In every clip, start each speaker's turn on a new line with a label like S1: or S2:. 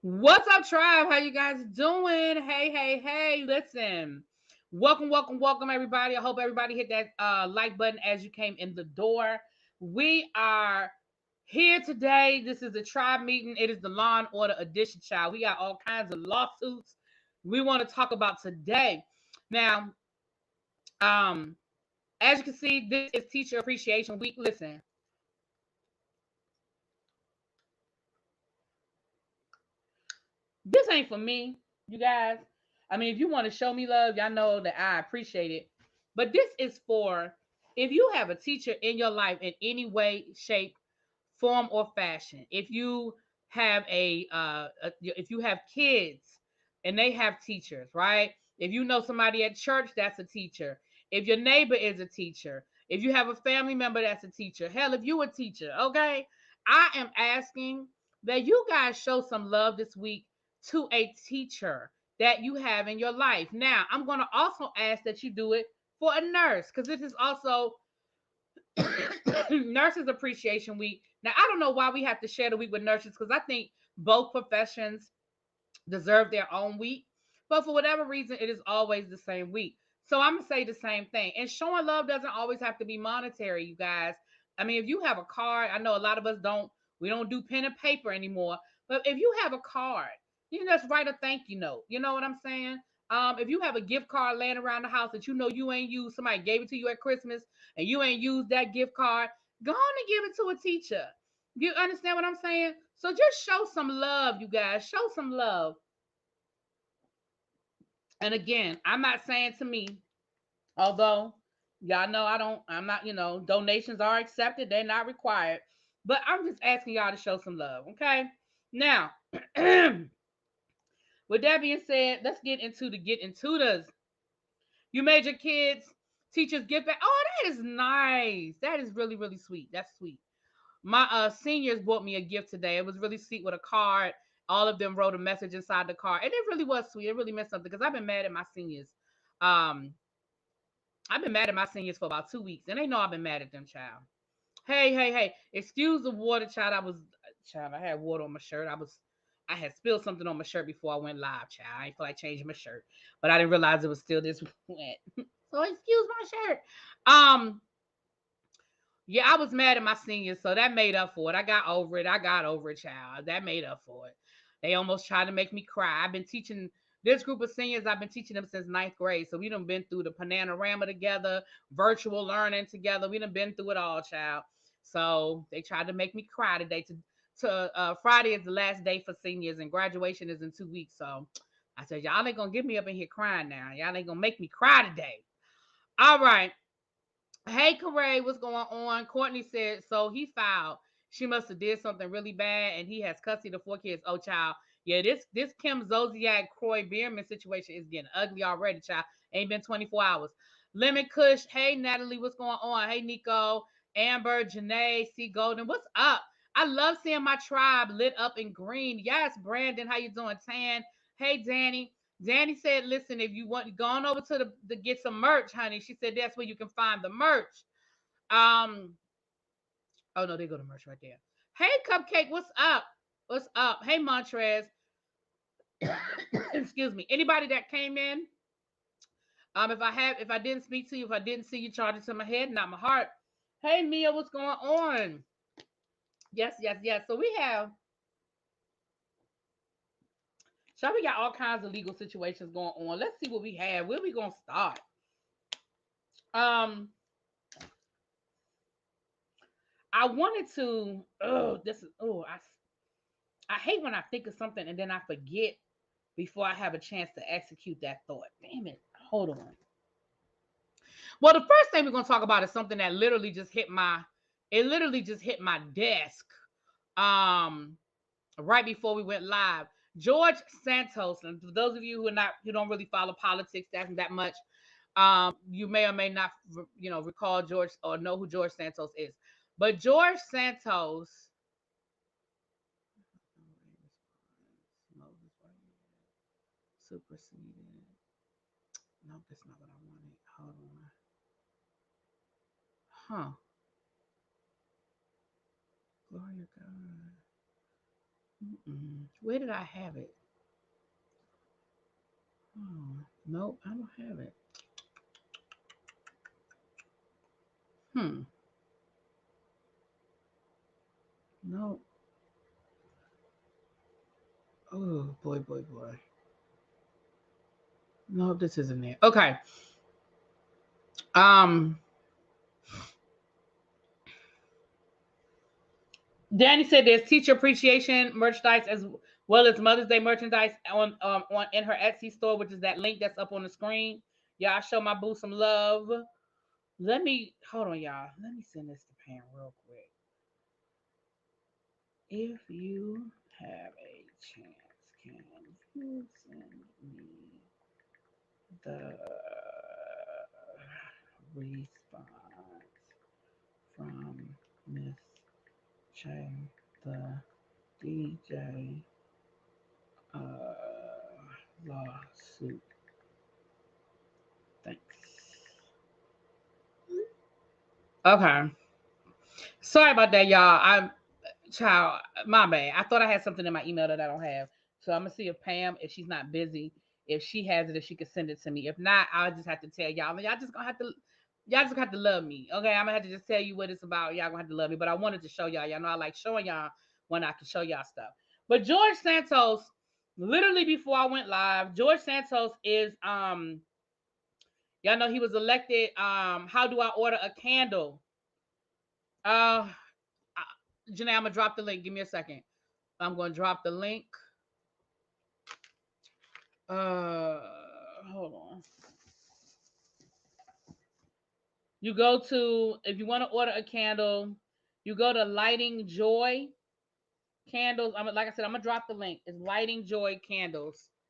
S1: What's up, tribe? How you guys doing? Hey. Listen. Welcome, everybody. I hope everybody hit that like button as you came in the door. We are here today. This is the tribe meeting. It is the Law and Order edition, child. We got all kinds of lawsuits we want to talk about today. Now, um, as you can see, this is Teacher Appreciation Week. Listen, this ain't for me, you guys. I mean, if you want to show me love, y'all know that I appreciate it. But this is for if you have a teacher in your life in any way, shape, form, or fashion. If you have if you have kids and they have teachers, right? If you know somebody at church, that's a teacher. If your neighbor is a teacher, if you have a family member that's a teacher, hell, if you a teacher, okay, I am asking that you guys show some love this week to a teacher that you have in your life. Now, I'm going to also ask that you do it for a nurse because this is also Nurses Appreciation Week. Now, I don't know why we have to share the week with nurses because I think both professions deserve their own week. But for whatever reason, it is always the same week. So I'm going to say the same thing. And showing love doesn't always have to be monetary, you guys. I mean, if you have a card, I know a lot of us we don't do pen and paper anymore. But if you have a card, you can just write a thank you note. You know what I'm saying? If you have a gift card laying around the house that you know you ain't used, somebody gave it to you at Christmas and you ain't used that gift card, go on and give it to a teacher. You understand what I'm saying? So just show some love, you guys. Show some love. And again, I'm not saying to me, although y'all know I'm not, donations are accepted, they're not required. But I'm just asking y'all to show some love, okay? Now, with that being said, let's get into this. You made your kids teachers gift back. Oh, that is nice. That is really, really sweet. That's sweet. My seniors bought me a gift today. It was really sweet with a card. All of them wrote a message inside the card, and it really was sweet. It really meant something because I've been mad at my seniors. Um, I've been mad at my seniors for about 2 weeks, and they know I've been mad at them, child. Hey! Excuse the water, child. I had water on my shirt. I had spilled something on my shirt before I went live, child. I didn't feel like changing my shirt, but I didn't realize it was still this wet. So excuse my shirt. Um, yeah, I was mad at my seniors, so that made up for it. I got over it, child. That made up for it. They almost tried to make me cry. I've been teaching this group of seniors, I've been teaching them since ninth grade. So we done been through the panorama together, virtual learning together. We done been through it all, child. So they tried to make me cry today. To Friday is the last day for seniors, and graduation is in 2 weeks. So I said, y'all ain't gonna get me up in here crying now. Y'all ain't gonna make me cry today. All right. Hey, Kroy, what's going on? Courtney said, so he filed. She must have did something really bad, and he has custody of the 4 kids. Oh, child. Yeah, this Kim Zolciak Kroy Bierman situation is getting ugly already, child. Ain't been 24 hours. Lemon Kush, hey, Natalie, what's going on? Hey, Nico, Amber, Janae, C. Golden, what's up? I love seeing my tribe lit up in green. Yes, Brandon, how you doing? Tan, hey, Danny. Danny said, listen, if you want, go on over to the get some merch, honey. She said that's where you can find the merch. Um, oh no, they go to merch right there. Hey, Cupcake, what's up? What's up? Hey, Montrez. Excuse me. Anybody that came in, if I didn't speak to you, if I didn't see you, charge it to my head, not my heart. Hey, Mia, what's going on? Yes. So we have, so we got all kinds of legal situations going on. Let's see what we have. Where we gonna start? Um, I wanted to. Oh, this is. Oh, I hate when I think of something and then I forget before I have a chance to execute that thought. Damn it. Hold on. Well, the first thing we're gonna talk about is something that literally just hit my. It literally just hit my desk. Um, right before we went live. George Santos, and for those of you who don't really follow politics that much, you may or may not, recall George or know who George Santos is. But George Santos superseded. No, that's not what I wanted. Hold on. Huh. Glory to God. Where did I have it? Oh, nope, I don't have it. Hmm. Nope. Oh boy, boy, boy. No, this isn't it. Okay. Um, Danny said there's teacher appreciation merchandise as well as Mother's Day merchandise on in her Etsy store, which is that link that's up on the screen. Y'all show my boo some love. Let me hold on, y'all. Let me send this to Pam real quick. If you have a chance, can you send me the response from Miss J, the DJ lawsuit? Thanks. Okay. Sorry about that, y'all. Child, my bad. I thought I had something in my email that I don't have. So I'm gonna see if Pam, if she's not busy, if she has it, if she can send it to me. If not, I'll just have to tell y'all. Y'all just have to love me. Okay, I'm gonna have to just tell you what it's about. Y'all gonna have to love me. But I wanted to show y'all. Y'all know I like showing y'all when I can show y'all stuff. But George Santos, literally before I went live, George Santos is y'all know he was elected. How do I order a candle? Uh Janae, I'm gonna drop the link. Give me a second. I'm gonna drop the link. Hold on. You go to if you want to order a candle, you go to Lighting Joy Candles. Like I said, I'm gonna drop the link. It's lightingjoycandles.com,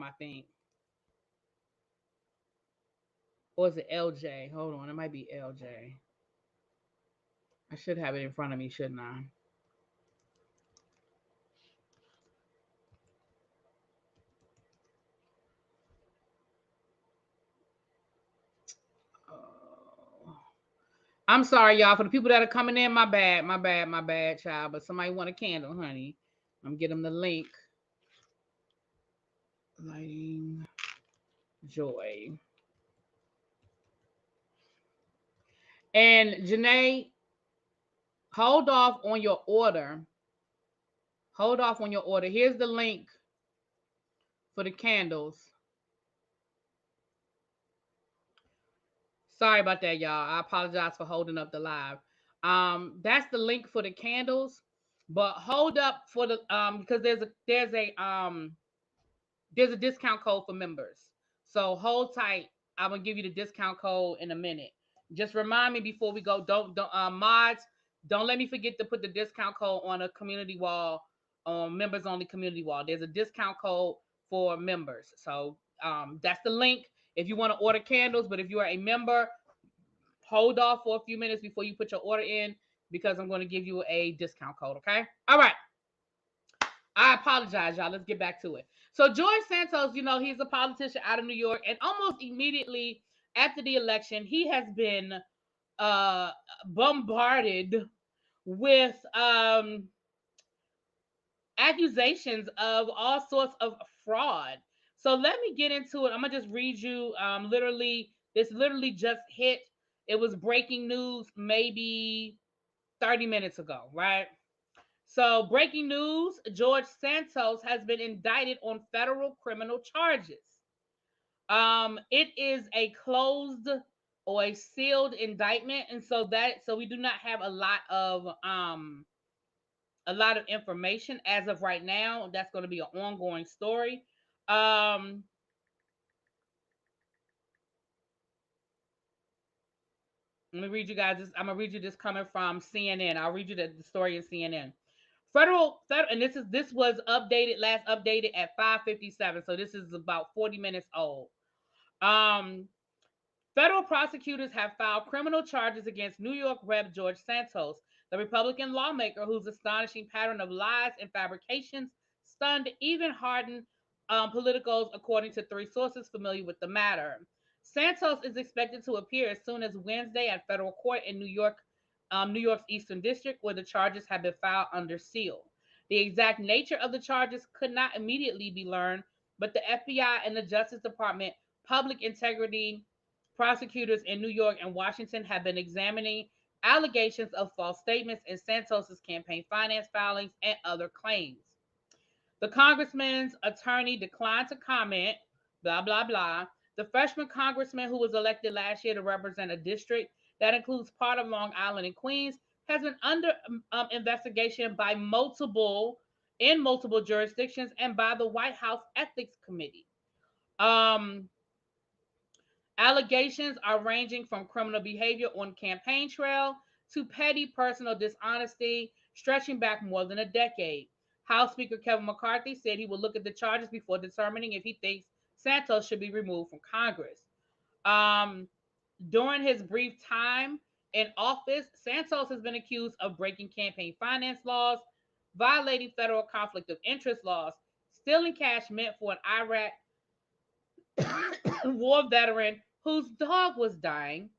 S1: I think. Or is it LJ? Hold on, it might be LJ. I should have it in front of me, shouldn't I? Oh. I'm sorry, y'all. For the people that are coming in, my bad, child. But somebody want a candle, honey. I'm get them the link. Lighting Joy. And Janae, hold off on your order. Hold off on your order. Here's the link for the candles. Sorry about that, y'all. I apologize for holding up the live. That's the link for the candles. But hold up for the because there's a discount code for members. So hold tight. I'm gonna give you the discount code in a minute. Just remind me before we go. Don't mods. Don't let me forget to put the discount code on a community wall, on members only community wall. There's a discount code for members. So that's the link if you want to order candles. But if you are a member, hold off for a few minutes before you put your order in because I'm going to give you a discount code. Okay. All right. I apologize, y'all. Let's get back to it. So George Santos, he's a politician out of New York, and almost immediately after the election, he has been uh bombarded with accusations of all sorts of fraud. So let me get into it. I'm gonna just read you literally this literally just hit. It was breaking news maybe 30 minutes ago, right? So, breaking news, George Santos has been indicted on federal criminal charges. It is a closed or a sealed indictment, and so we do not have a lot of information as of right now. That's going to be an ongoing story. Um, Let me read you guys this. I'm gonna read you this coming from CNN. I'll read you the story in CNN. Federal, and this was last updated at 5:57. So this is about 40 minutes old. Um, Federal prosecutors have filed criminal charges against New York Rep. George Santos, the Republican lawmaker whose astonishing pattern of lies and fabrications stunned, even hardened politicos, according to three sources familiar with the matter. Santos is expected to appear as soon as Wednesday at federal court in New York, New York's Eastern District, where the charges have been filed under seal. The exact nature of the charges could not immediately be learned, but the FBI and the Justice Department, public integrity prosecutors in New York and Washington have been examining allegations of false statements in Santos's campaign finance filings and other claims. The congressman's attorney declined to comment, blah, blah, blah. The freshman congressman who was elected last year to represent a district that includes part of Long Island and Queens has been under investigation by multiple jurisdictions and by the White House Ethics Committee. Um, Allegations are ranging from criminal behavior on campaign trail to petty personal dishonesty, stretching back more than a decade. House Speaker Kevin McCarthy said he will look at the charges before determining if he thinks Santos should be removed from Congress. Um, During his brief time in office, Santos has been accused of breaking campaign finance laws, violating federal conflict of interest laws, stealing cash meant for an Iraq war veteran whose dog was dying,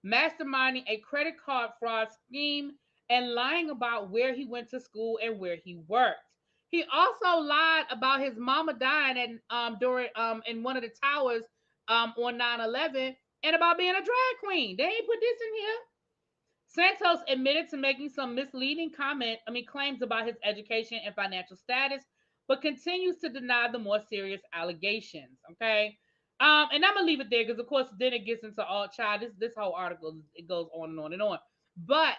S1: masterminding a credit card fraud scheme, and lying about where he went to school and where he worked. He also lied about his mama dying during in one of the towers on 9/11 and about being a drag queen. They ain't put this in here. Santos admitted to making some misleading claims about his education and financial status, but continues to deny the more serious allegations. Okay. And I'm gonna leave it there because, of course, then it gets into all child. This whole article, it goes on and on and on. But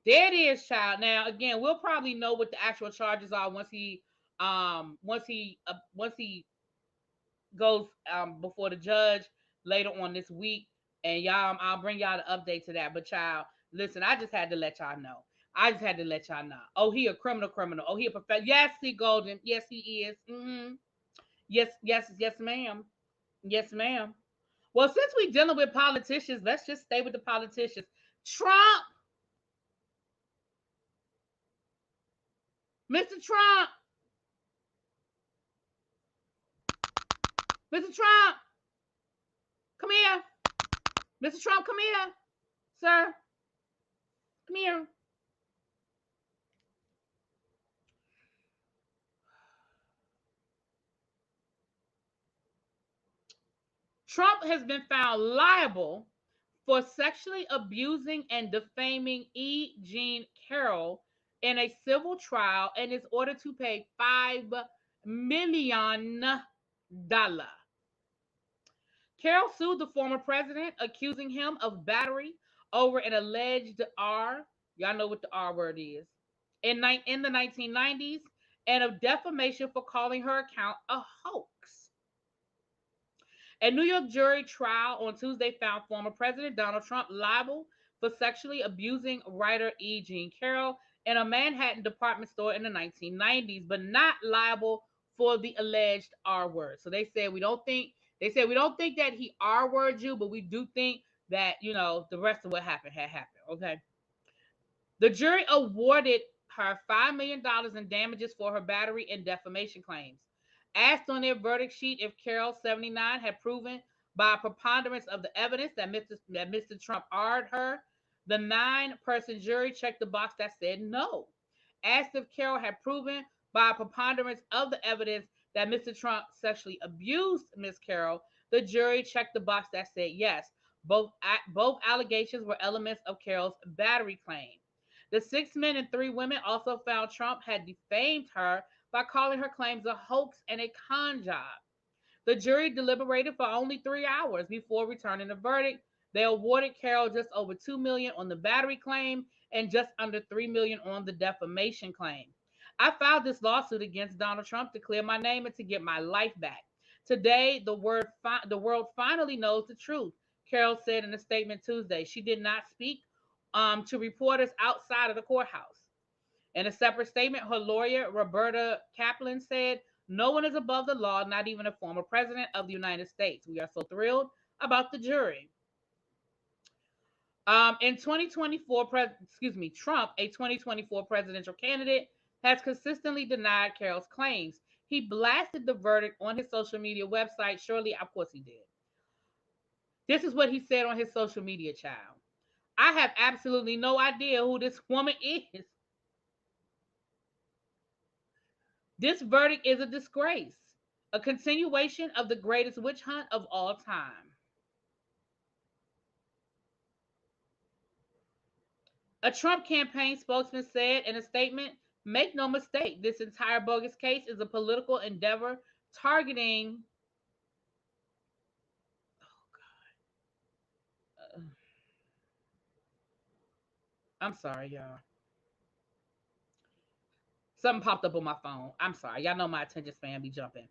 S1: there it is, child. Now, again, we'll probably know what the actual charges are once he goes before the judge later on this week, and y'all, I'll bring y'all the update to that. But child, listen, I just had to let y'all know. I just had to let y'all know. Oh, he a criminal. Oh, he a professor. Yes, he golden. Yes, he is. Yes, ma'am. Yes, ma'am. Well, since we dealing with politicians, let's just stay with the politicians. Trump, Mr. Trump, Mr. Trump, come here. Mr. Trump, come here, sir. Come here. Trump has been found liable for sexually abusing and defaming E. Jean Carroll in a civil trial and is ordered to pay $5 million. Carroll sued the former president, accusing him of battery over an alleged R. Y'all know what the R word is. In the 1990s, and of defamation for calling her account a hoax. A New York jury trial on Tuesday found former President Donald Trump liable for sexually abusing writer E. Jean Carroll in a Manhattan department store in the 1990s, but not liable for the alleged R word. So we don't think that he R word you, but we do think that, the rest of what happened had happened. Okay. The jury awarded her $5 million in damages for her battery and defamation claims. Asked on their verdict sheet if Carol, 79, had proven by a preponderance of the evidence that Mr. Trump R'd her, the 9-person jury checked the box that said no. Asked if Carol had proven by a preponderance of the evidence that Mr. Trump sexually abused Miss Carol, the jury checked the box that said yes. Both allegations were elements of Carol's battery claim. The 6 men and 3 women also found Trump had defamed her by calling her claims a hoax and a con job. The jury deliberated for only 3 hours before returning a verdict. They awarded Carol just over $2 million on the battery claim and just under $3 million on the defamation claim. I filed this lawsuit against Donald Trump to clear my name and to get my life back. Today, the world finally knows the truth, Carol said in a statement Tuesday. She did not speak to reporters outside of the courthouse. In a separate statement, her lawyer, Roberta Kaplan, said, "No one is above the law, not even a former president of the United States. We are so thrilled about the jury." In 2024, Trump, a 2024 presidential candidate, has consistently denied Carroll's claims. He blasted the verdict on his social media website shortly. Of course he did. This is what he said on his social media, child. "I have absolutely no idea who this woman is. This verdict is a disgrace, a continuation of the greatest witch hunt of all time. A Trump campaign spokesman said in a statement, "Make no mistake, this entire bogus case is a political endeavor targeting." uh, I'm sorry, y'all. Something popped up on my phone. I'm sorry. Y'all know my attention span be jumping.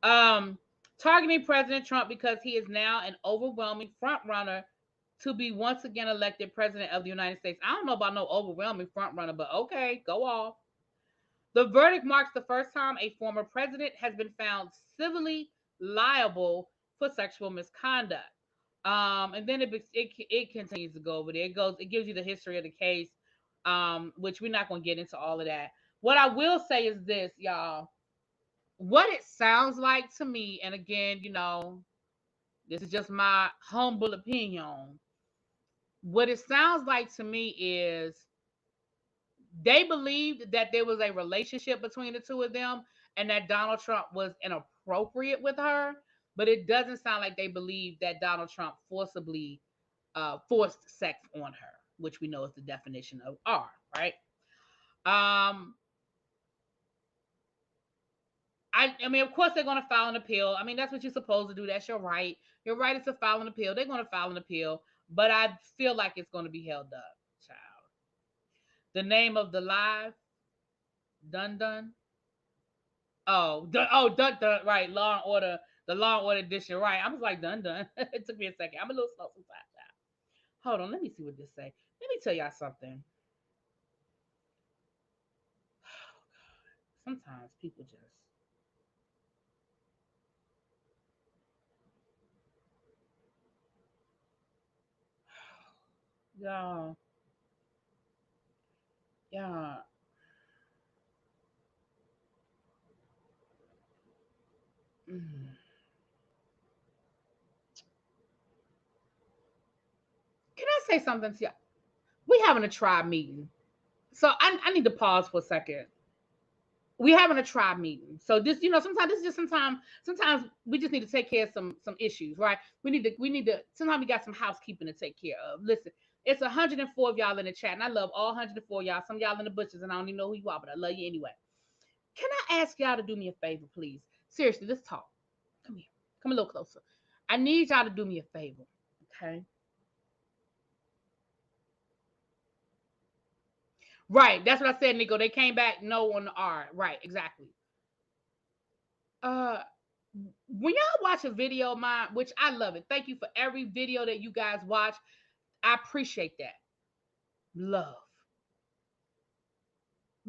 S1: Um, Targeting President Trump because he is now an overwhelming front runner to be once again elected president of the United States. I don't know about no overwhelming front runner, but okay, go off. The verdict marks the first time a former president has been found civilly liable for sexual misconduct. And then it continues to go over there. It gives you the history of the case, which we're not going to get into all of that. What I will say is this, y'all. What it sounds like to me, and again, this is just my humble opinion. What it sounds like to me is they believed that there was a relationship between the two of them and that Donald Trump was inappropriate with her, but it doesn't sound like they believe that Donald Trump forcibly forced sex on her, which we know is the definition of R, right? Um, I mean, of course, they're going to file an appeal. I mean, that's what you're supposed to do. That's your right. Your right is to file an appeal. They're going to file an appeal, but I feel like it's going to be held up, child. The name of the live, Dun Dun. Dun Dun, right. Law and Order, the Law and Order edition, right. I was like, Dun Dun. It took me a second. I'm a little slow sometimes, child. Hold on, let me see what this say. Let me tell y'all something. Sometimes people just, y'all, y'all. Mm. Can I say something to y'all? We having a tribe meeting. So I need to pause for a second. We having a tribe meeting. So this, sometimes this is just sometimes we just need to take care of some issues, right? We need to sometimes we got some housekeeping to take care of. Listen, it's 104 of y'all in the chat, and I love all 104 of y'all. Some of y'all in the bushes, and I don't even know who you are, but I love you anyway. Can I ask y'all to do me a favor, please? Seriously, let's talk. Come here. Come a little closer. I need y'all to do me a favor. Okay. Right. That's what I said, Nico. They came back no on the R. Right, exactly. Uh when y'all watch a video of mine, which I love it. Thank you for every video that you guys watch. I appreciate that. Love.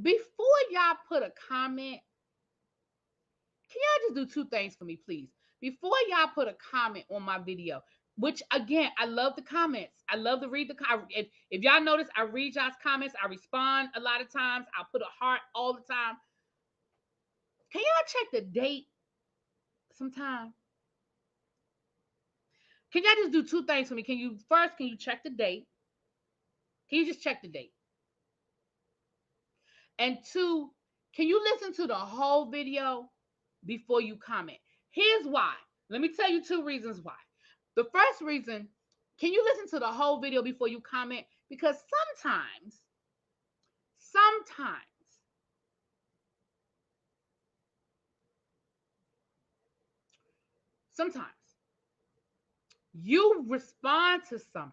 S1: Before y'all put a comment, can y'all just do two things for me, please? Before y'all put a comment on my video, which again, I love the comments. I love to read if y'all notice, I read y'all's comments. I respond a lot of times. I put a heart all the time. Can y'all check the date sometime? Can y'all just do two things for me? Can you check the date? Can you just check the date? And two, can you listen to the whole video before you comment? Here's why. Let me tell you two reasons why. The first reason, can you listen to the whole video before you comment? Because sometimes, sometimes you respond to something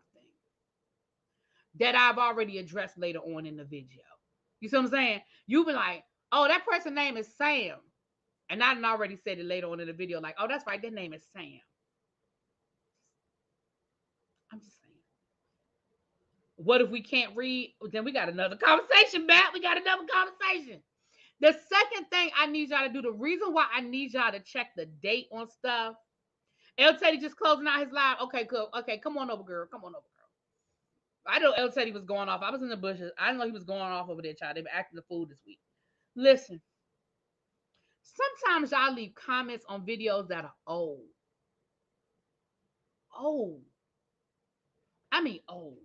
S1: that I've already addressed later on in the video. You see what I'm saying? You be like, oh, that person's name is Sam. And I already said it later on in the video, like, oh, that's right, their name is Sam. I'm just saying. What if we can't read? Then we got another conversation, Matt. We got another conversation. The second thing I need y'all to do, the reason why I need y'all to check the date on stuff. El Teddy just closing out his live. Okay, cool. Okay, come on over, girl. Come on over, girl. I know El Teddy was going off. I was in the bushes. I didn't know he was going off over there, child. They been acting the fool this week. Listen, sometimes y'all leave comments on videos that are old. Old. I mean old.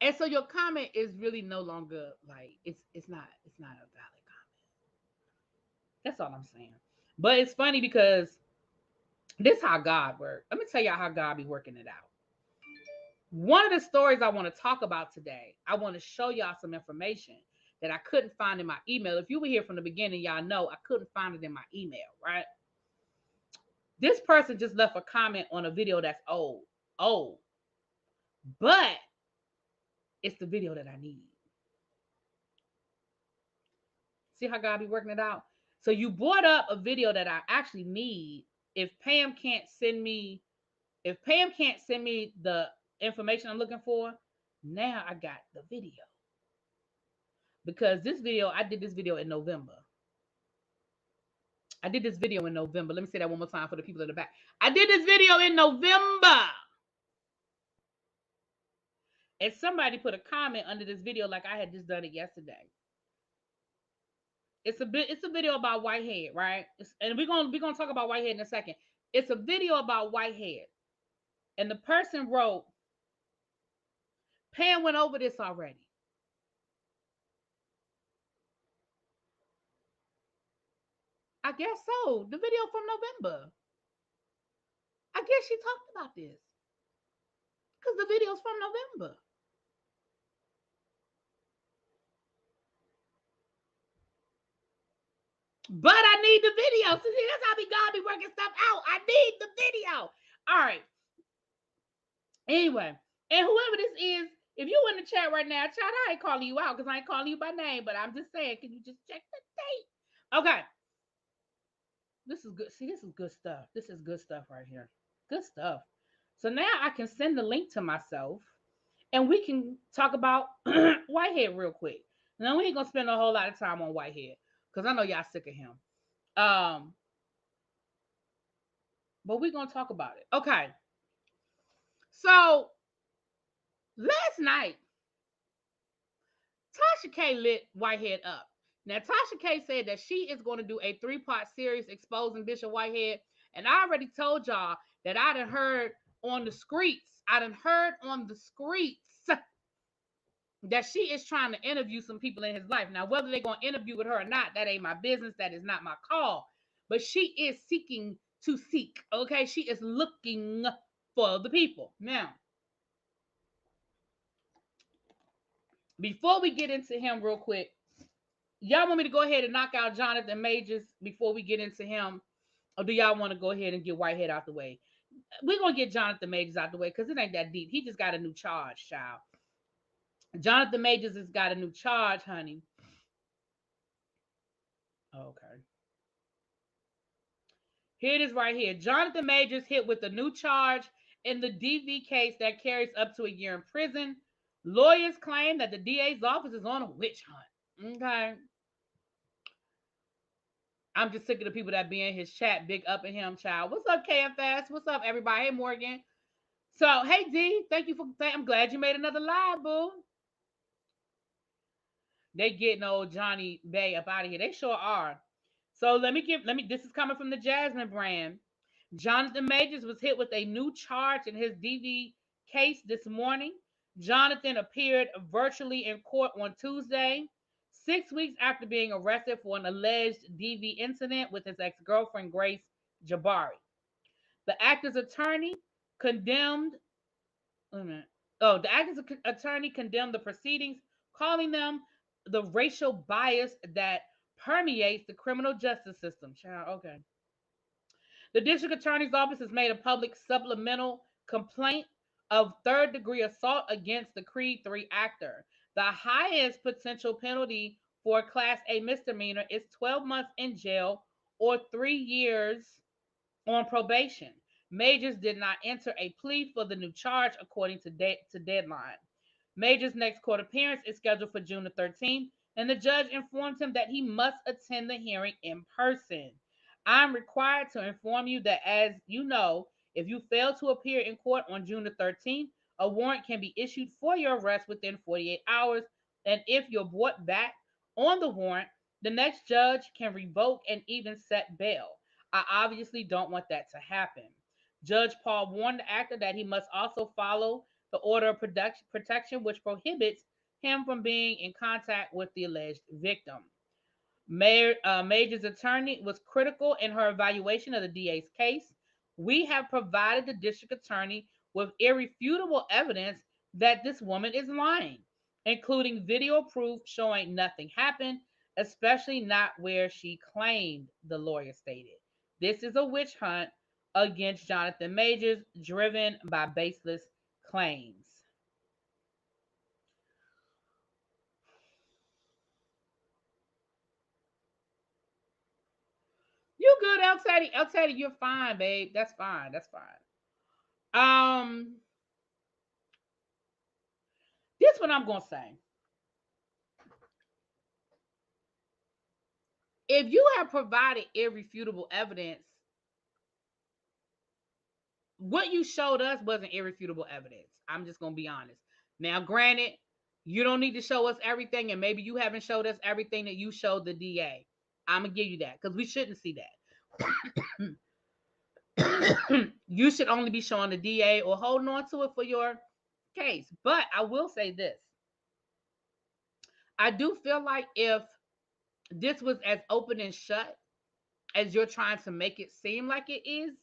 S1: And so your comment is really no longer like it's not a valid comment. That's all I'm saying. But it's funny because this how God works. Let me tell y'all how God be working it out. One of the stories I want to talk about today, I want to show y'all some information that I couldn't find in my email. If you were here from the beginning, y'all know I couldn't find it in my email, right? This person just left a comment on a video that's old, but it's the video that I need. See how God be working it out? So you brought up a video that I actually need. If Pam can't send me, if Pam can't send me the information I'm looking for, now I got the video. Because this video, I did this video in November. I did this video in November. Let me say that one more time for the people in the back. I did this video in November. And somebody put a comment under this video like I had just done it yesterday. It's a video about Whitehead, right? And we're gonna talk about Whitehead in a second. It's a video about Whitehead. And the person wrote, Pam went over this already. I guess so. The video from November. I guess she talked about this. Because the video's from November. But I need the video. So see, that's how God be working stuff out. I need the video. All right. Anyway, and whoever this is, if you in the chat right now, chat, I ain't calling you out because I ain't calling you by name, but I'm just saying, can you just check the date? Okay. This is good. See, this is good stuff. This is good stuff right here. Good stuff. So now I can send the link to myself and we can talk about Whitehead real quick. Now we ain't gonna spend a whole lot of time on Whitehead because I know y'all sick of him. But we're gonna talk about it. Okay. So last night, Tasha K lit Whitehead up. Now, Tasha K said that she is going to do a 3-part series exposing Bishop Whitehead. And I already told y'all that I done heard on the streets. That she is trying to interview some people in his life. Now, whether they're going to interview with her or not, that ain't my business. That is not my call. But she is seeking to seek. Okay, she is looking for the people. Now, before we get into him real quick, y'all want me to go ahead and knock out Jonathan Majors before we get into him? Or do y'all want to go ahead and get Whitehead out the way? We're going to get Jonathan Majors out the way because it ain't that deep. He just got a new charge, child. Jonathan Majors has got a new charge, honey. Okay. Here it is right here. Jonathan Majors hit with a new charge in the DV case that carries up to a year in prison. Lawyers claim that the DA's office is on a witch hunt. Okay. I'm just sick of the people that be in his chat, big up in him, child. What's up, KFS? What's up, everybody? Hey, Morgan. So, hey, D, thank you for. I'm glad you made another live, boo. They getting old Johnny Bay up out of here. They sure are. So this is coming from the Jasmine brand. Jonathan Majors was hit with a new charge in his DV case this morning. Jonathan appeared virtually in court on Tuesday, 6 weeks after being arrested for an alleged DV incident with his ex-girlfriend, Grace Jabari. The actor's attorney condemned. The actor's attorney condemned the proceedings, calling them the racial bias that permeates the criminal justice system. Child, okay. The district attorney's office has made a public supplemental complaint of third-degree assault against the Creed 3 actor. The highest potential penalty for a Class A misdemeanor is 12 months in jail or 3 years on probation. Majors did not enter a plea for the new charge, according to Deadline. Majors' next court appearance is scheduled for June the 13th, and the judge informed him that he must attend the hearing in person. I'm required to inform you that, as you know, if you fail to appear in court on June the 13th, a warrant can be issued for your arrest within 48 hours, and if you're brought back on the warrant, the next judge can revoke and even set bail. I obviously don't want that to happen. Judge Paul warned the actor that he must also follow the order of protection, which prohibits him from being in contact with the alleged victim. Major's attorney was critical in her evaluation of the DA's case. We have provided the district attorney with irrefutable evidence that this woman is lying, including video proof showing nothing happened, especially not where she claimed, the lawyer stated. This is a witch hunt against Jonathan Majors driven by baseless claims. You good, El Teddy? El Teddy, you're fine, babe. That's fine. That's fine. Um, this what I'm gonna say. If you have provided irrefutable evidence, what you showed us wasn't irrefutable evidence. I'm just gonna be honest. Now, granted, you don't need to show us everything, and maybe you haven't showed us everything that you showed the DA. I'm gonna give you that because we shouldn't see that. You should only be showing the DA or holding on to it for your case. But I will say this: I do feel like if this was as open and shut as you're trying to make it seem like it is,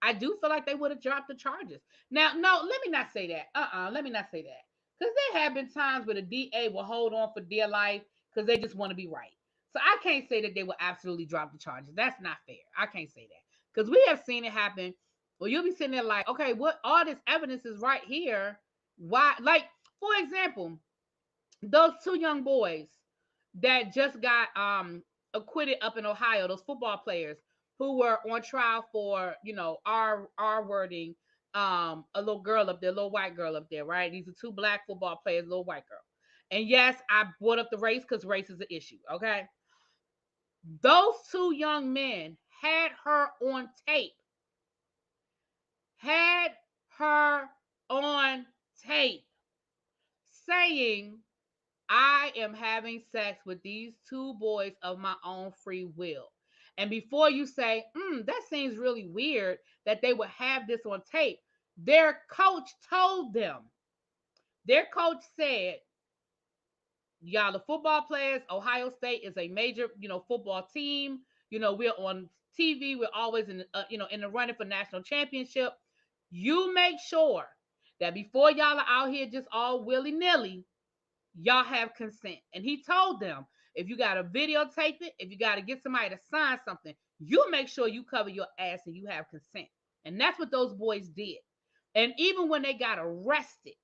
S1: I do feel like they would have dropped the charges. Now, no, let me not say that. Let me not say that. Because there have been times where the DA will hold on for dear life because they just want to be right. So I can't say that they will absolutely drop the charges. That's not fair. I can't say that. Because we have seen it happen. Well, you'll be sitting there like, okay, what all this evidence is right here. Why? Like, for example, those two young boys that just got acquitted up in Ohio, those football players who were on trial for, R wording a little girl up there, a little white girl up there, right? These are two black football players, little white girl. And yes, I brought up the race because race is an issue, okay? Those two young men had her on tape. Had her on tape saying, I am having sex with these two boys of my own free will. And before you say, that seems really weird that they would have this on tape, their coach told them. Their coach said, y'all, the football players, Ohio State is a major, football team. We're on TV. We're always in the running for national championship. You make sure that before y'all are out here just all willy nilly, y'all have consent. And he told them, if you got to videotape it, if you got to get somebody to sign something, you make sure you cover your ass and you have consent. And that's what those boys did. And even when they got arrested,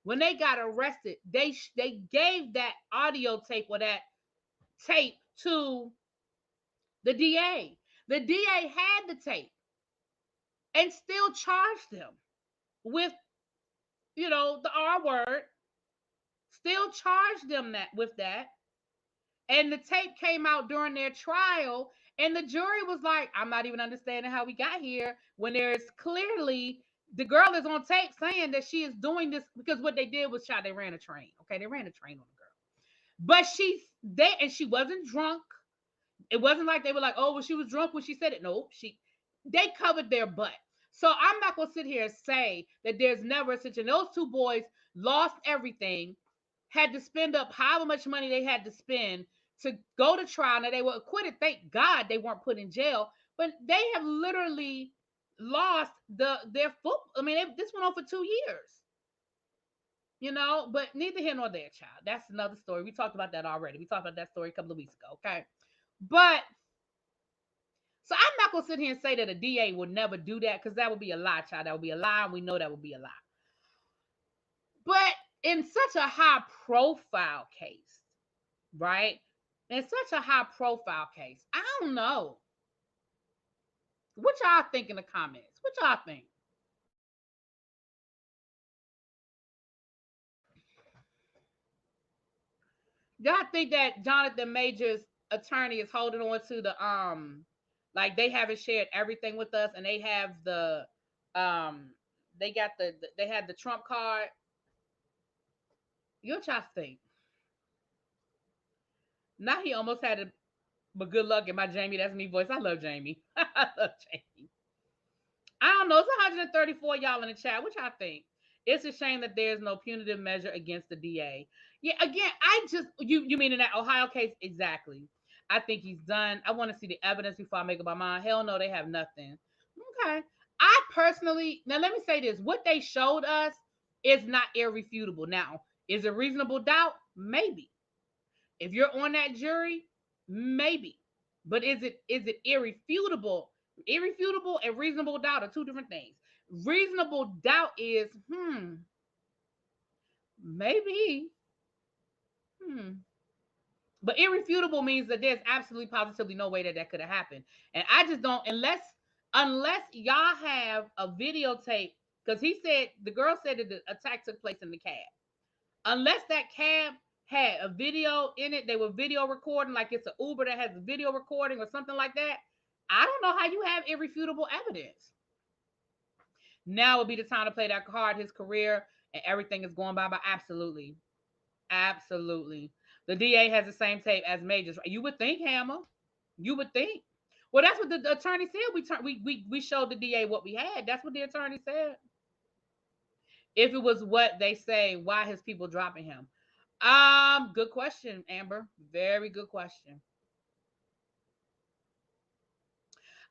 S1: they gave that audio tape or that tape to the DA. The DA had the tape and still charged them with, the R word, still charged them with that. And the tape came out during their trial, and the jury was like, I'm not even understanding how we got here when there's clearly the girl is on tape saying that she is doing this because what they did was they ran a train. Okay, they ran a train on the girl. But she wasn't drunk. It wasn't like they were like, oh, well, she was drunk when she said it. No, they covered their butt. So I'm not gonna sit here and say that there's never a situation. Those two boys lost everything, had to spend up however much money they had to spend to go to trial. Now they were acquitted. Thank God they weren't put in jail. But they have literally lost their foot. I mean, this went on for 2 years. But neither here nor there, child. That's another story. We talked about that already. We talked about that story a couple of weeks ago. Okay. But so I'm not gonna sit here and say that a DA would never do that because that would be a lie, child. That would be a lie. We know that would be a lie. But in such a high profile case, right? In such a high profile case, I don't know. What y'all think in the comments? What y'all think? Y'all think that Jonathan Major's attorney is holding on to the like they haven't shared everything with us and they have the um they got they had the Trump card. What y'all think? Now he almost had it, but good luck in my Jamie. That's me voice. I love Jamie. I love Jamie. I don't know. It's 134 y'all in the chat. What y'all think? It's a shame that there's no punitive measure against the DA. Yeah, again, I just you mean in that Ohio case exactly. I think he's done. I want to see the evidence before I make up my mind. Hell no, they have nothing. Okay. I personally now let me say this: what they showed us is not irrefutable. Now, is it reasonable doubt? Maybe. If you're on that jury, maybe. But is it irrefutable? Irrefutable and reasonable doubt are two different things. Reasonable doubt is maybe hmm. But irrefutable means that there's absolutely positively no way that that could have happened. And I just don't unless y'all have a videotape because he said the girl said that the attack took place in the cab. Unless that cab had a video in it, they were video recording like it's an Uber that has a video recording or something like that. I don't know how you have irrefutable evidence. Now would be the time to play that card. His career and everything is going by, but absolutely, absolutely. The DA has the same tape as Majors. You would think, Hammer. You would think. Well, that's what the attorney said. We showed the DA what we had. That's what the attorney said. If it was what they say, why his people dropping him? Good question, Amber. Very good question.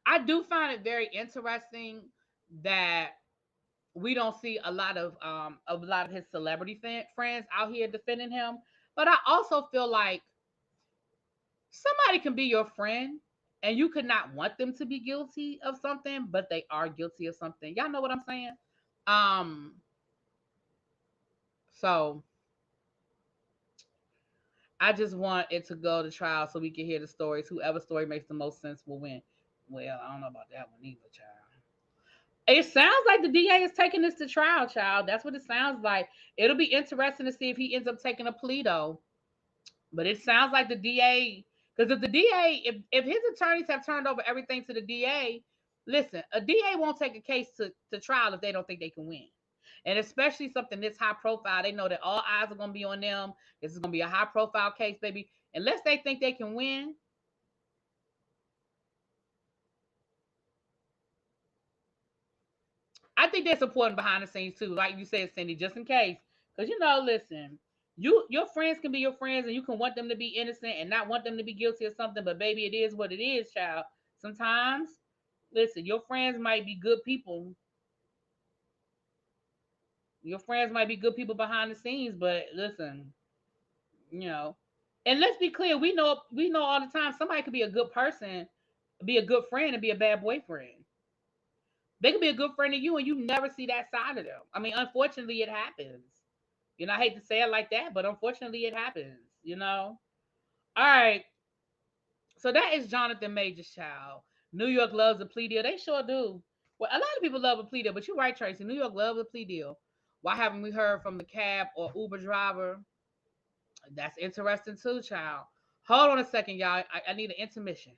S1: I do find it very interesting that we don't see a lot of his celebrity friends out here defending him. But I also feel like somebody can be your friend and you could not want them to be guilty of something, but they are guilty of something. Y'all know what I'm saying? Um, so I just want it to go to trial so we can hear the stories. Whoever story makes the most sense will win. Well, I don't know about that one either, child. It sounds like the DA is taking this to trial, child. That's what it sounds like. It'll be interesting to see if he ends up taking a plea, though. But it sounds like the DA, because if the DA, if his attorneys have turned over everything to the DA, listen, a DA won't take a case to trial if they don't think they can win. And especially something this high profile, they know that all eyes are going to be on them. This is going to be a high profile case, baby. Unless they think they can win, I think they're supporting behind the scenes too, like you said, Cindy, just in case. Because listen, your friends can be your friends, and you can want them to be innocent and not want them to be guilty of something. But baby, it is what it is, child. Sometimes, listen, your friends might be good people. Your friends might be good people behind the scenes, but listen, you know. And let's be clear, we know all the time somebody could be a good person, be a good friend, and be a bad boyfriend. They could be a good friend of you, and you never see that side of them. I mean, unfortunately, it happens. I hate to say it like that, but unfortunately, it happens. All right. So that is Jonathan Major's child. New York loves a plea deal. They sure do. Well, a lot of people love a plea deal, but you're right, Tracy. New York loves a plea deal. Why haven't we heard from the cab or Uber driver? That's interesting too, child. Hold on a second, y'all. I need an intermission.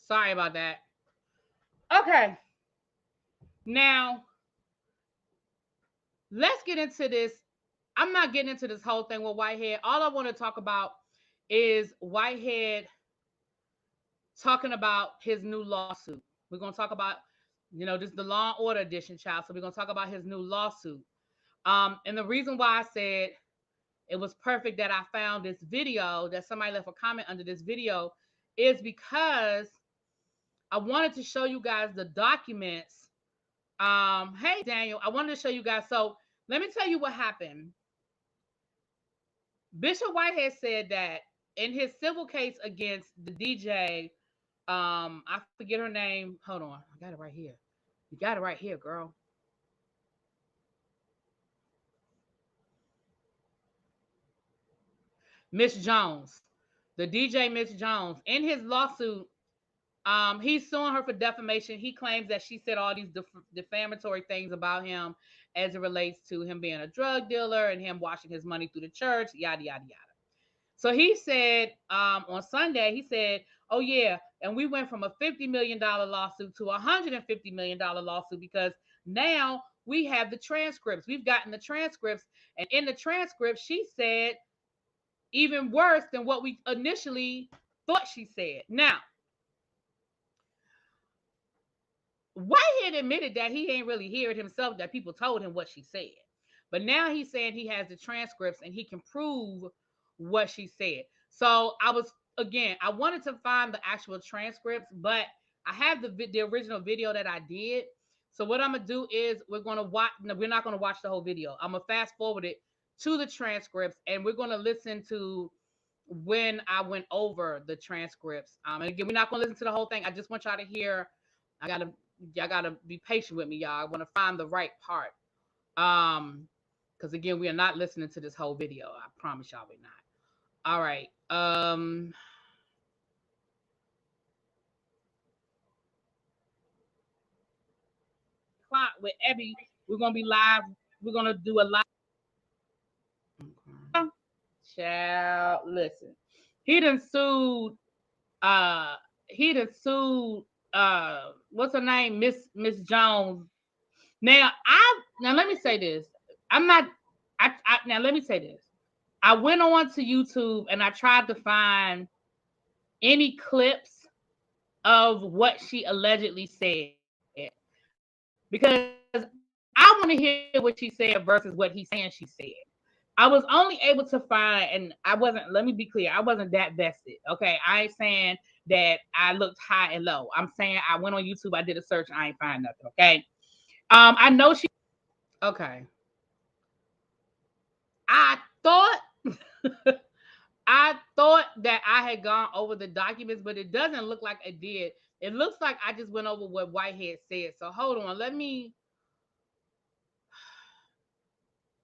S1: Sorry about that. Okay. Now, let's get into this. I'm not getting into this whole thing with Whitehead. All I want to talk about is Whitehead talking about his new lawsuit. We're going to talk about, this is the Law and Order edition, child. So we're going to talk about his new lawsuit. And the reason why I said it was perfect that I found this video, that somebody left a comment under this video, is because I wanted to show you guys the documents. Hey, Daniel, I wanted to show you guys. So let me tell you what happened. Bishop Whitehead said that in his civil case against the DJ, I forget her name. Hold on, I got it right here. You got it right here, girl. Miss Jones, the DJ Miss Jones. In his lawsuit, he's suing her for defamation. He claims that she said all these defamatory things about him as it relates to him being a drug dealer and him washing his money through the church, yada, yada, yada. So he said on Sunday, he said, oh, yeah, and we went from a $50 million lawsuit to a $150 million lawsuit because now we have the transcripts. We've gotten the transcripts. And in the transcripts, she said even worse than what we initially thought she said. Now, Whitehead admitted that he ain't really hear it himself, that people told him what she said. But now he's saying he has the transcripts and he can prove what she said. So I wanted to find the actual transcripts, but I have the original video that I did. So what I'm gonna do is we're not gonna watch the whole video. I'm gonna fast forward it to the transcripts, and we're gonna listen to when I went over the transcripts. And again, we're not gonna listen to the whole thing. I just want y'all to hear. Y'all gotta be patient with me, y'all. I want to find the right part. Because again, we are not listening to this whole video. I promise y'all we're not. All right. Clock with Abby. We're gonna be live. We're gonna do a live. Child, listen. He done sued. What's her name? Miss Jones. Now let me say this. Now let me say this. I went on to YouTube and I tried to find any clips of what she allegedly said because I want to hear what she said versus what he's saying she said. I was only able to find, and let me be clear, I wasn't that vested. Okay. I ain't saying that I looked high and low. I'm saying I went on YouTube, I did a search, I ain't find nothing. Okay. I know she, okay. I thought that I had gone over the documents, but it doesn't look like I did. It looks like I just went over what Whitehead said. So hold on, let me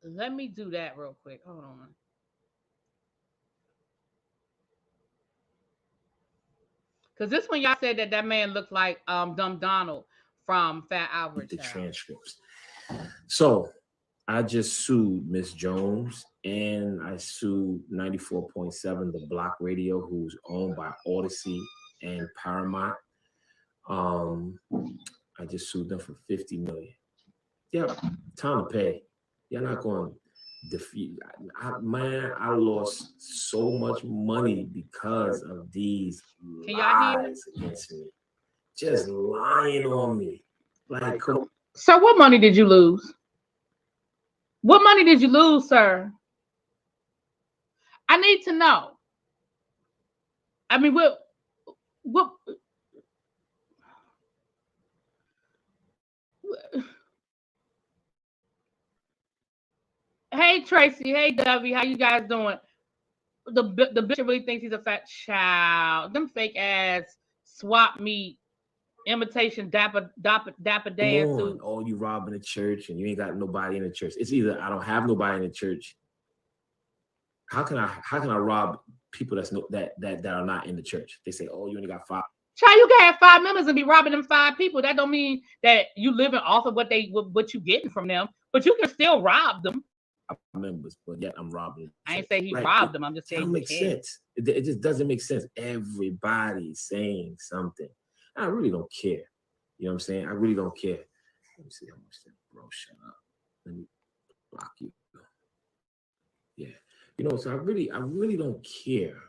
S1: do that real quick. Hold on. Because this one y'all said that man looked like Dumb Donald from Fat Albert.
S2: The transcripts. So I just sued Miss Jones and I sued 94.7, the Block Radio, who's owned by Odyssey and Paramount. I just sued them for $50 million. Yeah, time to pay. You're not going to defeat. I lost so much money because of these lies against me. Just lying on me. Like,
S1: so what money did you lose? What money did you lose, sir? I need to know. I mean, what Hey Tracy, hey Dovey, how you guys doing? The bishop really thinks he's a fat child. Them fake ass swap meet imitation dapper dance suit.
S2: Oh, you robbing the church and you ain't got nobody in the church. It's either I don't have nobody in the church. How can I rob people that are not in the church? They say, oh, you only got 5.
S1: Child, you can have 5 members and be robbing them 5 people. That don't mean that you living off of what you getting from them, but you can still rob them.
S2: Members, but yet I'm robbing.
S1: I ain't say he robbed them. I'm just saying
S2: it makes sense. It just doesn't make sense. Everybody's saying something. I really don't care. You know what I'm saying? I really don't care. Let me see how much that, bro. Shut up. Let me block you. Yeah. You know, so I really don't care.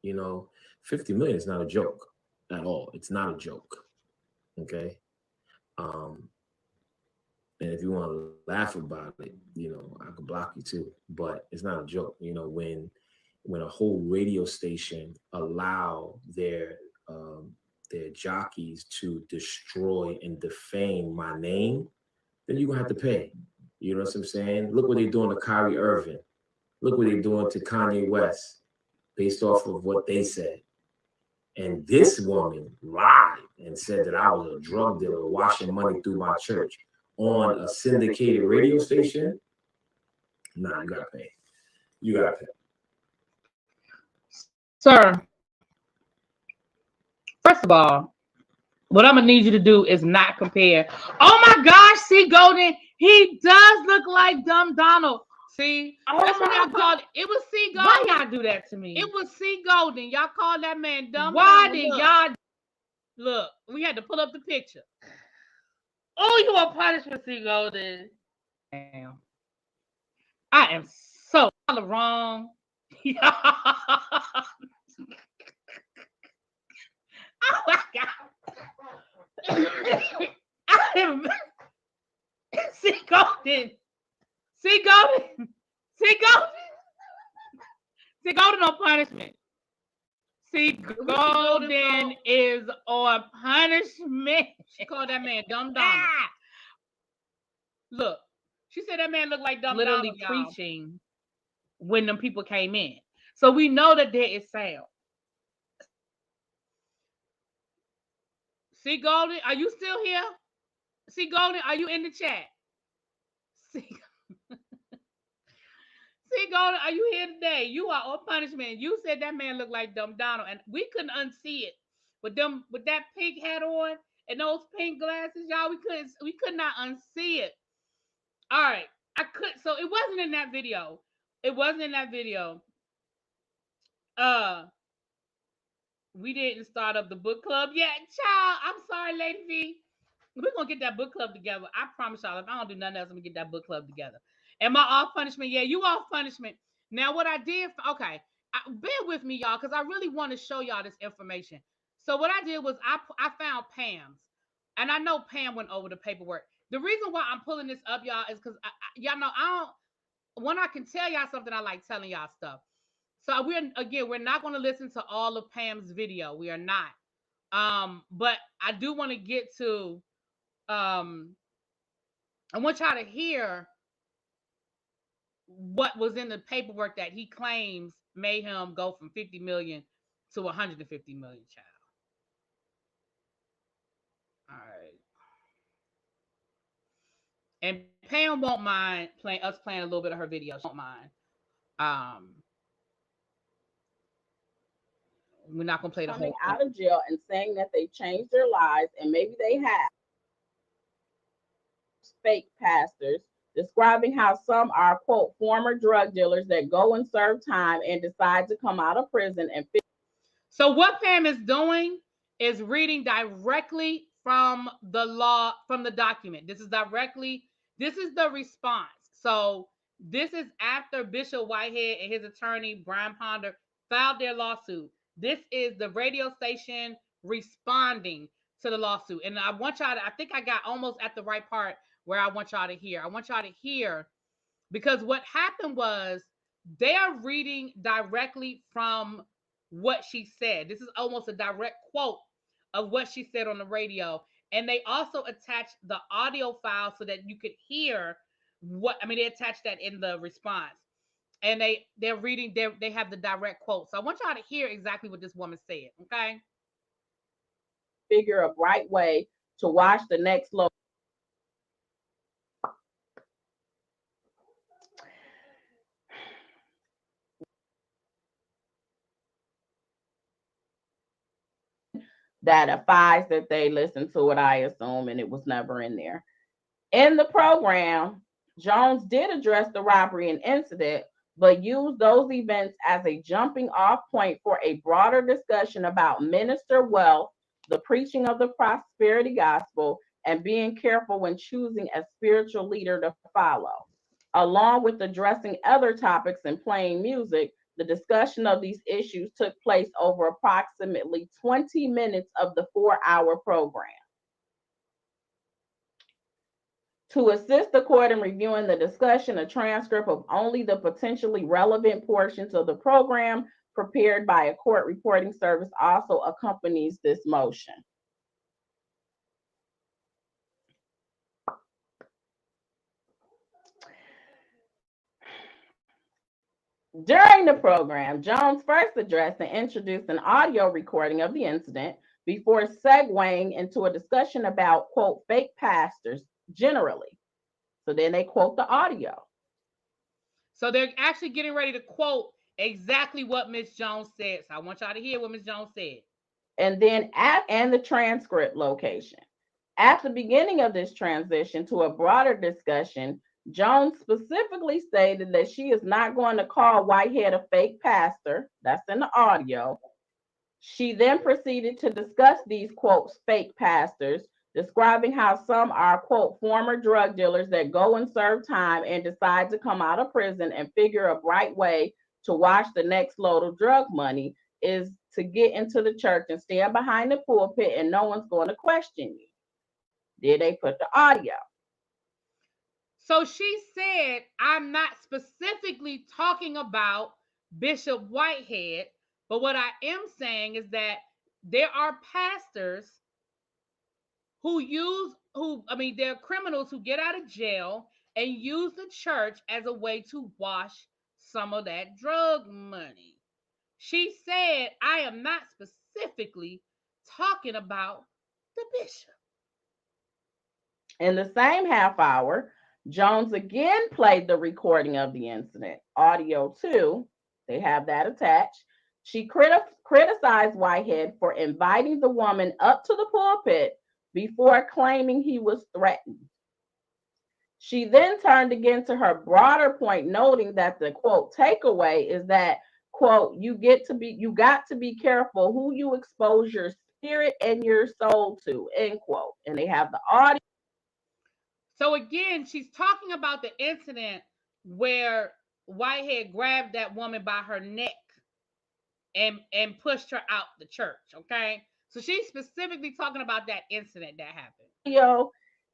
S2: You know, 50 million is not a joke at all. It's not a joke. Okay. And if you want to laugh about it, you know, I could block you too. But it's not a joke. You know, when a whole radio station allow their jockeys to destroy and defame my name, then you're gonna have to pay. You know what I'm saying? Look what they're doing to Kyrie Irving. Look what they're doing to Kanye West, based off of what they said. And this woman lied and said that I was a drug dealer washing money through my church on a syndicated radio station. Nah, you gotta pay. You gotta pay.
S1: Sir, first of all, what I'm gonna need you to do is not compare. Oh my gosh, see Golden, he does look like Dumb Donald. See, that's what y'all called it. It was C Golden.
S3: Why y'all do that to me?
S1: It was C Golden. Y'all called that man Dumb
S3: Why
S1: Donald.
S3: did y'all?
S1: Look, we had to pull up the picture.
S3: Oh, you want punishment, C Golden?
S1: Damn. I am so wrong. Oh my God. I am See Golden. See Golden. See Golden. See Golden on punishment. See Golden is on punishment. She called that man Dumb Donald. Look, she said that man looked like Dumb
S3: Literally
S1: Donald,
S3: preaching
S1: when them people came in. So we know that there is sound. See Golden, are you still here? See Golden, are you in the chat? See Golden, are you here today? You are on punishment. You said that man looked like Dumb Donald, and we couldn't unsee it with that pink hat on and those pink glasses, y'all. We could not unsee it. All right, so it wasn't in that video. It wasn't in that video. We didn't start up the book club yet, child. I'm sorry, Lady V. We're gonna get that book club together. I promise y'all. If I don't do nothing else, I'm gonna get that book club together. Am I off punishment? Yeah, you off punishment. Now, what I did, okay, bear with me, y'all, because I really want to show y'all this information. So what I did was I found Pam's, and I know Pam went over the paperwork. The reason why I'm pulling this up, y'all, is because y'all know when I can tell y'all something, I like telling y'all stuff. So we're not going to listen to all of Pam's video. We are not. But I do want to get to. I want y'all to hear what was in the paperwork that he claims made him go from 50 million to 150 million, child. All right. And Pam won't mind playing a little bit of her video. She won't mind. We're not gonna play the
S4: coming
S1: whole
S4: out of jail and saying that they changed their lives, and maybe they have. Fake pastors describing how some are, quote, former drug dealers that go and serve time and decide to come out of prison and.
S1: So what Pam is doing is reading directly from the law, from the document. This is the response. So this is after Bishop Whitehead and his attorney, Brian Ponder, filed their lawsuit. This is the radio station responding to the lawsuit. And I want y'all to, I think I got almost at the right part where I want y'all to hear. I want y'all to hear, because what happened was they are reading directly from what she said. This is almost a direct quote of what she said on the radio. And they also attached the audio file so that you could hear they attached that in the response. And they're reading, they have the direct quote. So I want y'all to hear exactly what this woman said, okay?
S4: Figure a right way to watch the next load. That advised that they listened to it, I assume, and it was never in there. In the program, Jones did address the robbery and incident, but used those events as a jumping off point for a broader discussion about minister wealth, the preaching of the prosperity gospel, and being careful when choosing a spiritual leader to follow. Along with addressing other topics and playing music, the discussion of these issues took place over approximately 20 minutes of the 4-hour program. To assist the court in reviewing the discussion, a transcript of only the potentially relevant portions of the program prepared by a court reporting service also accompanies this motion. During the program, Jones first addressed and introduced an audio recording of the incident before segueing into a discussion about, quote, fake pastors generally. So then they quote the audio.
S1: So they're actually getting ready to quote exactly what Miss Jones said. So I want y'all to hear what Miss Jones said.
S4: And then and the transcript location. At the beginning of this transition to a broader discussion, Jones specifically stated that she is not going to call Whitehead a fake pastor. That's in the audio. She then proceeded to discuss these, quote, fake pastors, describing how some are, quote, former drug dealers that go and serve time and decide to come out of prison and figure a bright way to wash the next load of drug money is to get into the church and stand behind the pulpit and no one's going to question you. Did they put the audio?
S1: So she said, I'm not specifically talking about Bishop Whitehead, but what I am saying is that there are pastors they're criminals who get out of jail and use the church as a way to wash some of that drug money. She said, I am not specifically talking about the bishop.
S4: In the same half hour, Jones again played the recording of the incident, audio 2. They have that attached. She criticized Whitehead for inviting the woman up to the pulpit before claiming he was threatened. She then turned again to her broader point, noting that the, quote, takeaway is that, quote, you got to be careful who you expose your spirit and your soul to, end quote. And they have the audio.
S1: So again, she's talking about the incident where Whitehead grabbed that woman by her neck and pushed her out the church. Okay, so she's specifically talking about that incident that happened.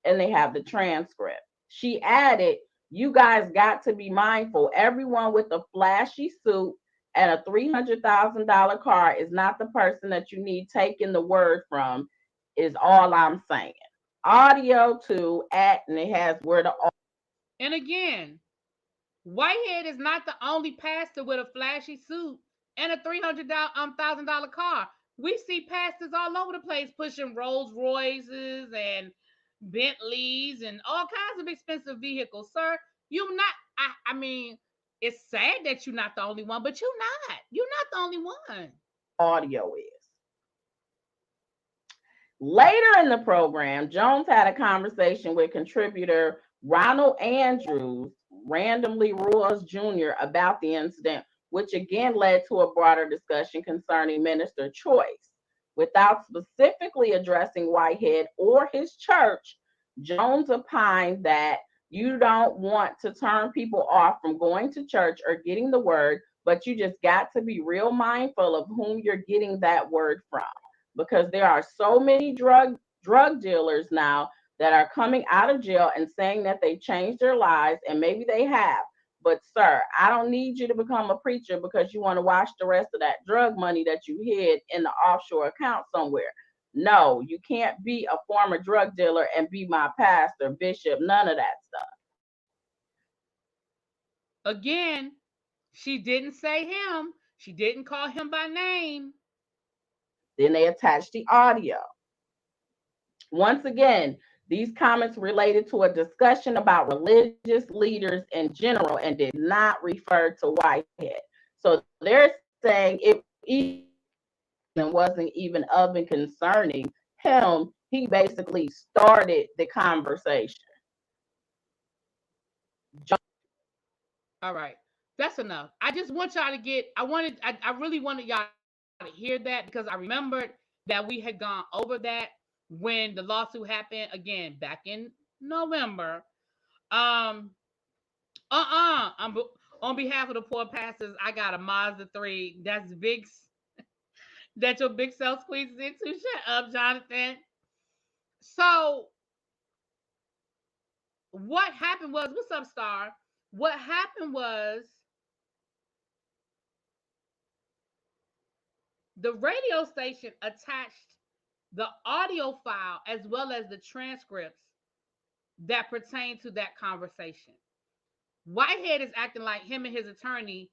S4: And they have the transcript. She added, you guys got to be mindful. Everyone with a flashy suit and a $300,000 car is not the person that you need taking the word from, is all I'm saying. Audio 2 and it has where the.
S1: And again, Whitehead is not the only pastor with a flashy suit and a $300,000 car. We see pastors all over the place pushing Rolls Royces and Bentleys and all kinds of expensive vehicles, sir. You not. I mean, it's sad that you're not the only one, but you're not. You're not the only one.
S4: Audio is. Later in the program, Jones had a conversation with contributor Ronald Andrews, randomly Rules Jr., about the incident, which again led to a broader discussion concerning minister choice. Without specifically addressing Whitehead or his church, Jones opined that you don't want to turn people off from going to church or getting the word, but you just got to be real mindful of whom you're getting that word from. Because there are so many drug dealers now that are coming out of jail and saying that they changed their lives, and maybe they have. But sir, I don't need you to become a preacher because you want to wash the rest of that drug money that you hid in the offshore account somewhere. No, you can't be a former drug dealer and be my pastor, bishop, none of that stuff.
S1: Again, she didn't say him. She didn't call him by name.
S4: Then they attached the audio. Once again, these comments related to a discussion about religious leaders in general and did not refer to Whitehead. So they're saying it wasn't even of and concerning him. He basically started the conversation.
S1: All right. That's enough. I just want y'all to get, I really wanted y'all to hear that because I remembered that we had gone over that when the lawsuit happened again back in November. I'm, on behalf of the poor pastors, I got a Mazda 3. That's big, that your big self squeezes into. Shut up, Jonathan. So what happened was, what's up, Star? What happened was the radio station attached the audio file as well as the transcripts that pertain to that conversation. Whitehead is acting like him and his attorney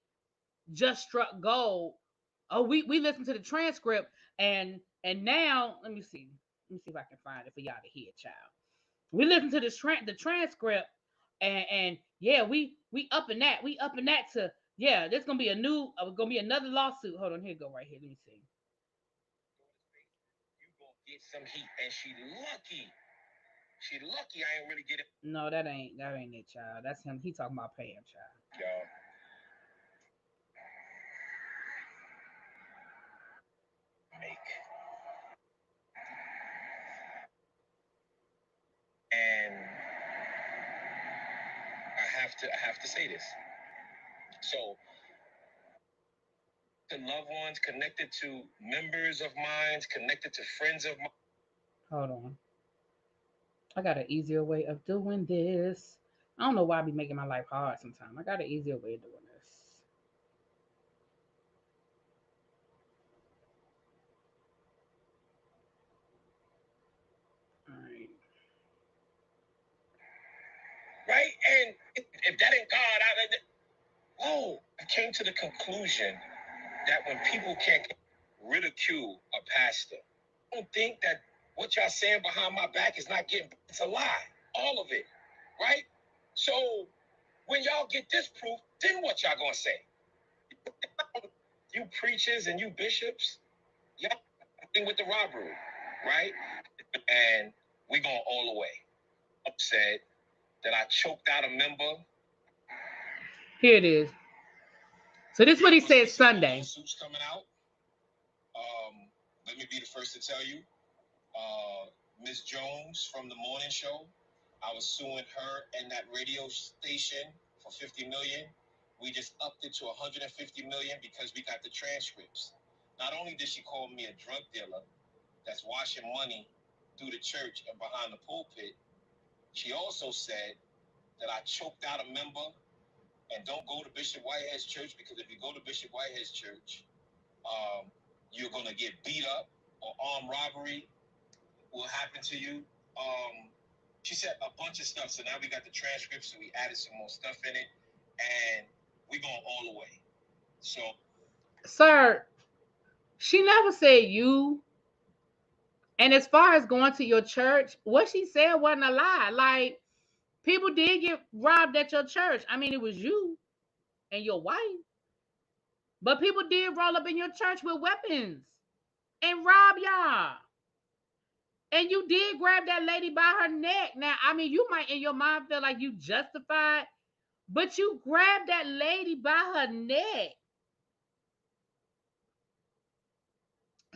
S1: just struck gold. Oh, we listened to the transcript and now let me see if I can find it for y'all to hear, child. We listened to the transcript and yeah, we up in that Yeah, there's gonna be another lawsuit. Hold on, here you go right here. Let me see.
S2: You gonna get some heat, and she lucky. She lucky I ain't really get it.
S1: No, that ain't it, child. That's him. He talking about paying, child.
S2: Y'all. Make. And I have to say this. So to loved ones, connected to members of mine, connected to friends of mine.
S1: Hold on. I got an easier way of doing this. I don't know why I be making my life hard sometimes. I got an easier way of doing this. All right.
S2: Right? And if that ain't God, I came to the conclusion that when people can't ridicule a pastor, I don't think that what y'all saying behind my back is not getting, it's a lie. All of it. Right? So when y'all get this proof, then what y'all gonna say? You preachers and you bishops, y'all thing with the robbery, right? And we going all the way. Upset that I choked out a member.
S1: Here it is. So this is what he said Sunday.
S2: Suits coming out. Let me be the first to tell you, Miss Jones from the morning show, I was suing her and that radio station for $50 million. We just upped it to $150 million because we got the transcripts. Not only did she call me a drug dealer that's washing money through the church and behind the pulpit, she also said that I choked out a member and don't go to Bishop Whitehead's church because if you go to Bishop Whitehead's church, you're gonna get beat up or armed robbery will happen to you. She said a bunch of stuff. So now we got the transcripts, so we added some more stuff in it, and we going all the way. So,
S1: sir, she never said you. And as far as going to your church, what she said wasn't a lie. Like, people did get robbed at your church. I mean, it was you and your wife. But people did roll up in your church with weapons and rob y'all. And you did grab that lady by her neck. Now, I mean, you might in your mind feel like you justified, but you grabbed that lady by her neck.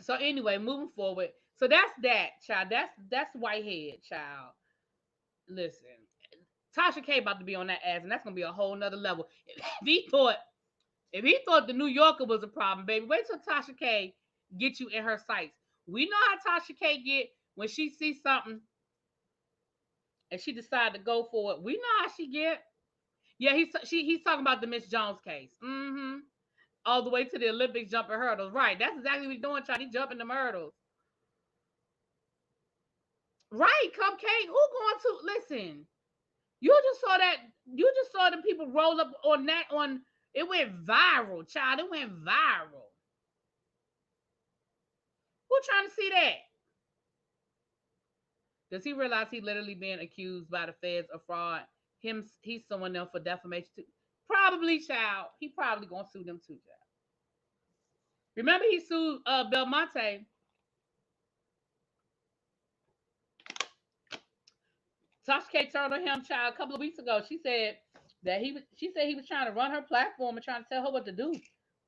S1: So anyway, moving forward. So that's that, child. That's Whitehead, child. Listen, Tasha K about to be on that ass, and that's gonna be a whole nother level. If he thought the New Yorker was a problem, baby, wait till Tasha K get you in her sights. We know how Tasha K get when she sees something and she decide to go for it. We know how she get. Yeah, he's talking about the Miss Jones case. Mm-hmm. All the way to the Olympics jumping hurdles. Right. That's exactly what he's doing, trying to jumping the hurdles. Right, Cupcake. Who going to listen? You just saw the people roll up on that on it went viral, child. It went viral. Who trying to see that? Does he realize he literally being accused by the feds of fraud? He's suing them for defamation too. Probably, child. He probably gonna sue them too, child. Remember he sued Belmonte. Tasha K turned on him, child, a couple of weeks ago. She said he was trying to run her platform and trying to tell her what to do.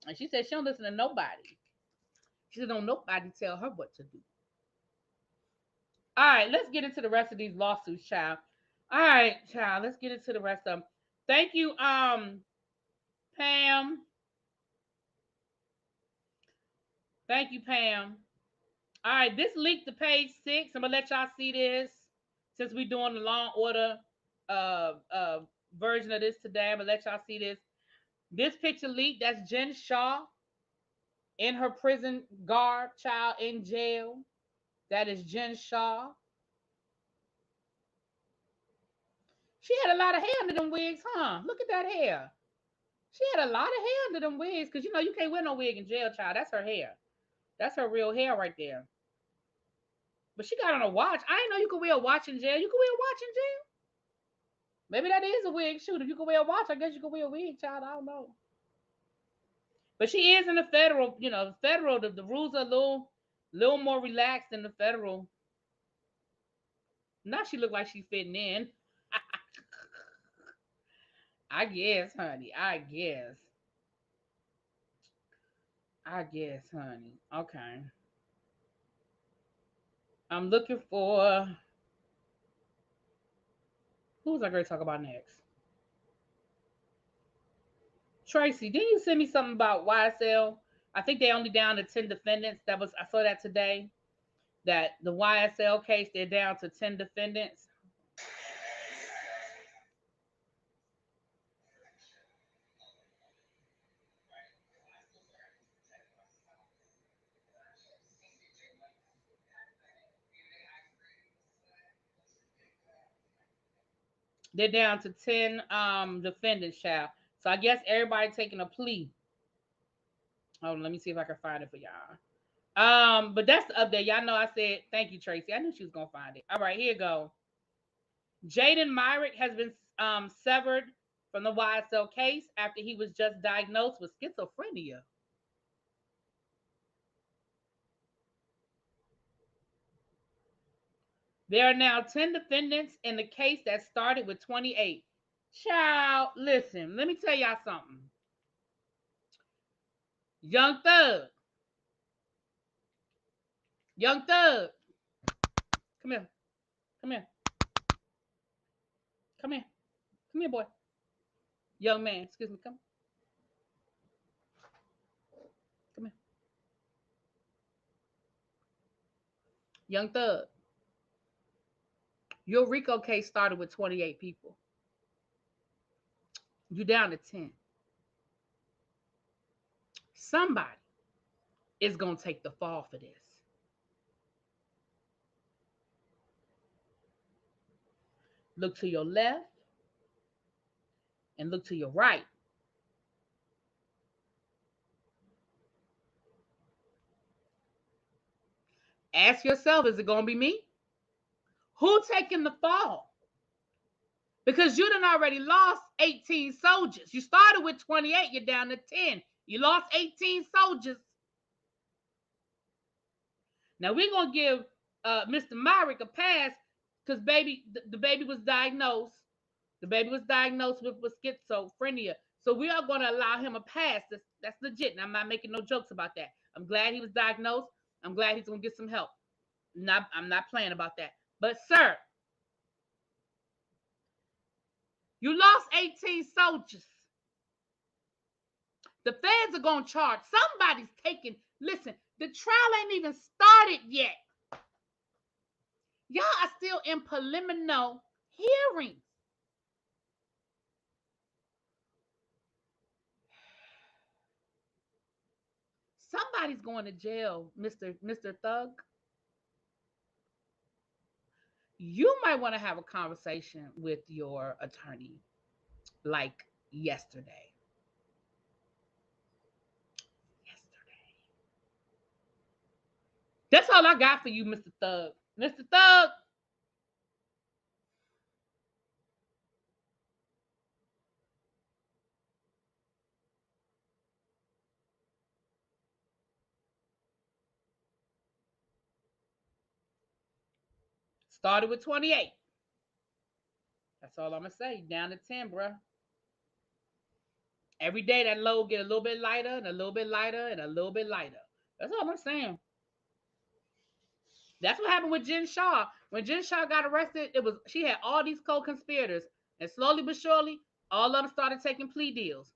S1: And she said she don't listen to nobody. She said don't nobody tell her what to do. All right, let's get into the rest of these lawsuits, child. All right, child, let's get into the rest of them. Thank you, Pam. Thank you, Pam. All right, this leaked to page 6. I'm gonna let y'all see this since we're doing the long order uh, uh, version of this today. I'm gonna let y'all see this. This picture leaked. That's Jen Shah in her prison garb, child in jail. That is Jen Shah. She had a lot of hair under them wigs, huh? Look at that hair. She had a lot of hair under them wigs because you know you can't wear no wig in jail, child. That's her hair. That's her real hair right there. But she got on a watch. I didn't know you could wear a watch in jail. You could wear a watch in jail. Maybe that is a wig. Shoot, if you could wear a watch, I guess you could wear a wig, child. I don't know. But she is in the federal, federal, the rules are a little more relaxed than the federal. Now she look like she's fitting in. I guess, honey. I guess. Honey. Okay. I'm looking for who was I going to talk about next? Tracy, didn't you send me something about YSL? I think they only down to 10 defendants. I saw that today. That the YSL case, they're down to 10 defendants. They're down to 10 defendants, child. So I guess everybody taking a plea. Hold on, let me see if I can find it for y'all. But that's the update. Y'all know I said thank you, Tracy. I knew she was gonna find it. All right, here you go. Jaden Myrick has been severed from the YSL case after he was just diagnosed with schizophrenia. There are now 10 defendants in the case that started with 28. Child, listen, let me tell y'all something. Young Thug. Young Thug. Come here. Come here. Come here. Come here, boy. Young man, excuse me. Come. Come here. Young Thug. Your RICO case started with 28 people. You down to 10. Somebody is going to take the fall for this. Look to your left and look to your right. Ask yourself, is it going to be me? Who taking the fall? Because you done already lost 18 soldiers. You started with 28, you're down to 10. You lost 18 soldiers. Now we're going to give Mr. Myrick a pass because the baby was diagnosed. The baby was diagnosed with schizophrenia. So we are going to allow him a pass. That's legit. And I'm not making no jokes about that. I'm glad he was diagnosed. I'm glad he's going to get some help. I'm not playing about that. But, sir, you lost 18 soldiers. The feds are going to charge. Somebody's taking. Listen, the trial ain't even started yet. Y'all are still in preliminary hearings. Somebody's going to jail, Mr. Thug. You might want to have a conversation with your attorney like yesterday. That's all I got for you, Mr. Thug. Mr. Thug. Started with 28. That's all I'm going to say. Down to 10, bro. Every day that load get a little bit lighter and a little bit lighter and a little bit lighter. That's all I'm saying. That's what happened with Jen Shah. When Jen Shah got arrested, she had all these co-conspirators. And slowly but surely, all of them started taking plea deals.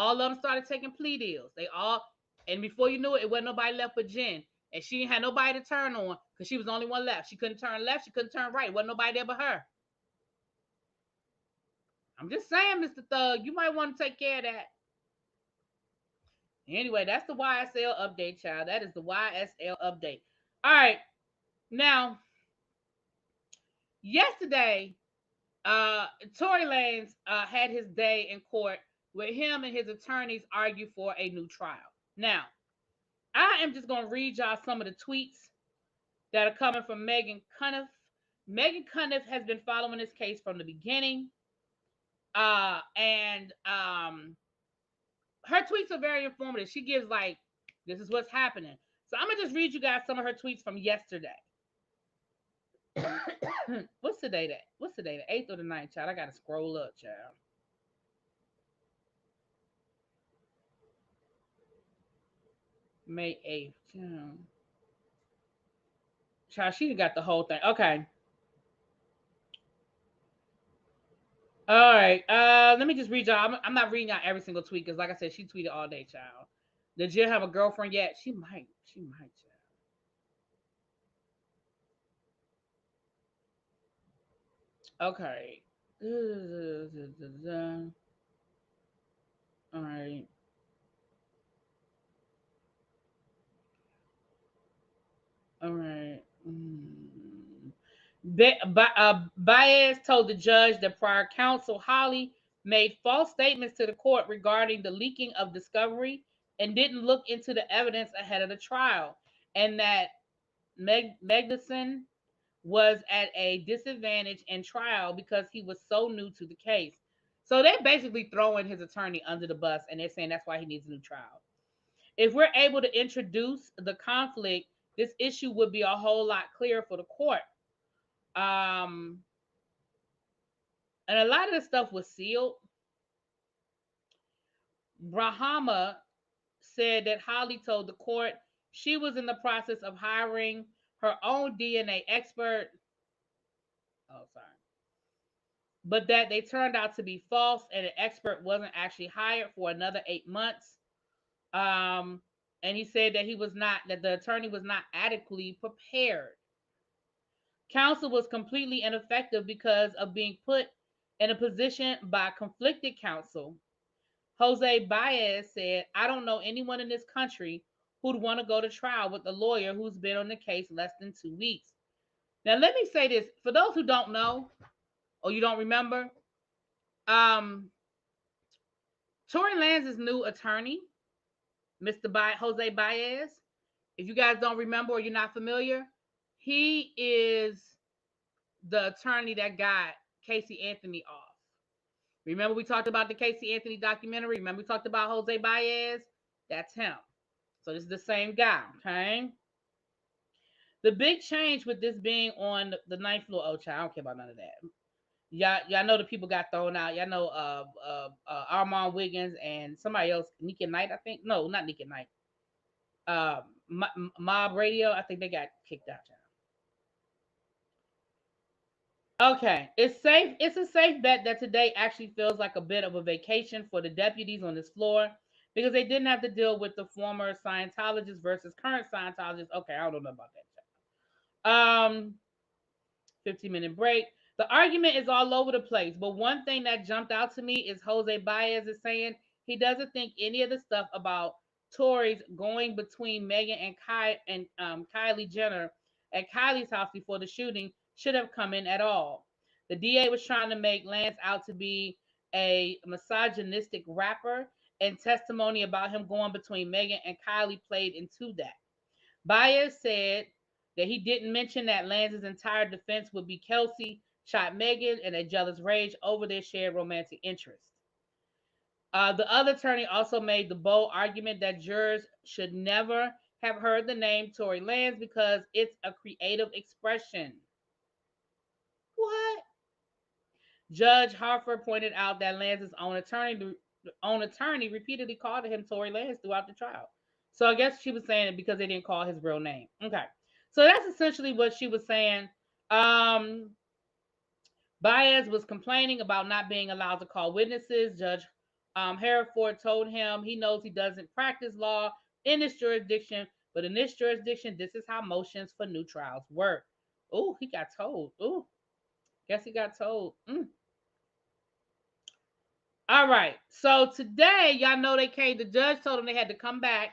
S1: And before you knew it, it wasn't nobody left but Jen. And she had nobody to turn on because she was the only one left. She couldn't turn left. She couldn't turn right. Wasn't nobody there but her. I'm just saying, Mr. Thug, you might want to take care of that. Anyway, that's the YSL update, child. That is the YSL update. All right. Now, yesterday, Tory Lanez had his day in court where him and his attorneys argue for a new trial. Now, I am just going to read y'all some of the tweets that are coming from Megan Cuniff. Megan Cuniff has been following this case from the beginning. And her tweets are very informative. She gives like, this is what's happening. So I'm gonna just read you guys some of her tweets from yesterday. What's the date? What's the date? The 8th or the 9th, child? I gotta scroll up, child. May 8th. Child, she got the whole thing. Okay. All right. Let me just read y'all. I'm not reading y'all every single tweet because, like I said, she tweeted all day, child. Did Jill have a girlfriend yet? She might. She might, child. Okay. All right. All right. Baez told the judge that prior counsel Holly made false statements to the court regarding the leaking of discovery and didn't look into the evidence ahead of the trial, and that Magnuson was at a disadvantage in trial because he was so new to the case. So they're basically throwing his attorney under the bus, and they're saying that's why he needs a new trial. If we're able to introduce the conflict, this issue would be a whole lot clearer for the court. Um, and a lot of the stuff was sealed. Brahma said that Holly told the court she was in the process of hiring her own DNA expert. Oh, sorry. But that they turned out to be false and an expert wasn't actually hired for another 8 months. Um, and he said that the attorney was not adequately prepared. Counsel was completely ineffective because of being put in a position by conflicted counsel. Jose Baez said, I don't know anyone in this country who'd want to go to trial with a lawyer who's been on the case less than 2 weeks. Now, let me say this. For those who don't know or you don't remember, Tory Lanez's new attorney, Jose Baez, if you guys don't remember or you're not familiar, he is the attorney that got Casey Anthony off. Remember we talked about the Casey Anthony documentary? Remember we talked about Jose Baez? That's him. So this is the same guy, okay? The big change with this being on the ninth floor, oh child, I don't care about none of that. Y'all know the people got thrown out. Y'all know Armand Wiggins and somebody else, Nika Knight, I think. No, not Nika Knight. Mob Radio, I think they got kicked out, child. Okay, it's safe. It's a safe bet that today actually feels like a bit of a vacation for the deputies on this floor because they didn't have to deal with the former Scientologists versus current Scientologists. Okay, I don't know about that. 15-minute break. The argument is all over the place, but one thing that jumped out to me is Jose Baez is saying he doesn't think any of the stuff about Tories going between Megan and Kylie Jenner at Kylie's house before the shooting should have come in at all. The DA was trying to make Lance out to be a misogynistic rapper, and testimony about him going between Megan and Kylie played into that. Baez said that he didn't mention that Lance's entire defense would be Kelsey shot Megan in a jealous rage over their shared romantic interest. The other attorney also made the bold argument that jurors should never have heard the name Tory Lanez because it's a creative expression. What? Judge Harford pointed out that Lance's own attorney repeatedly called him Tory Lanez throughout the trial. So I guess she was saying it because they didn't call his real name. Okay. So that's essentially what she was saying. Baez was complaining about not being allowed to call witnesses. Judge Hereford told him he knows he doesn't practice law in this jurisdiction, but in this jurisdiction, this is how motions for new trials work. Oh, he got told. Oh, guess he got told. All right. So today, y'all know they came. The judge told them they had to come back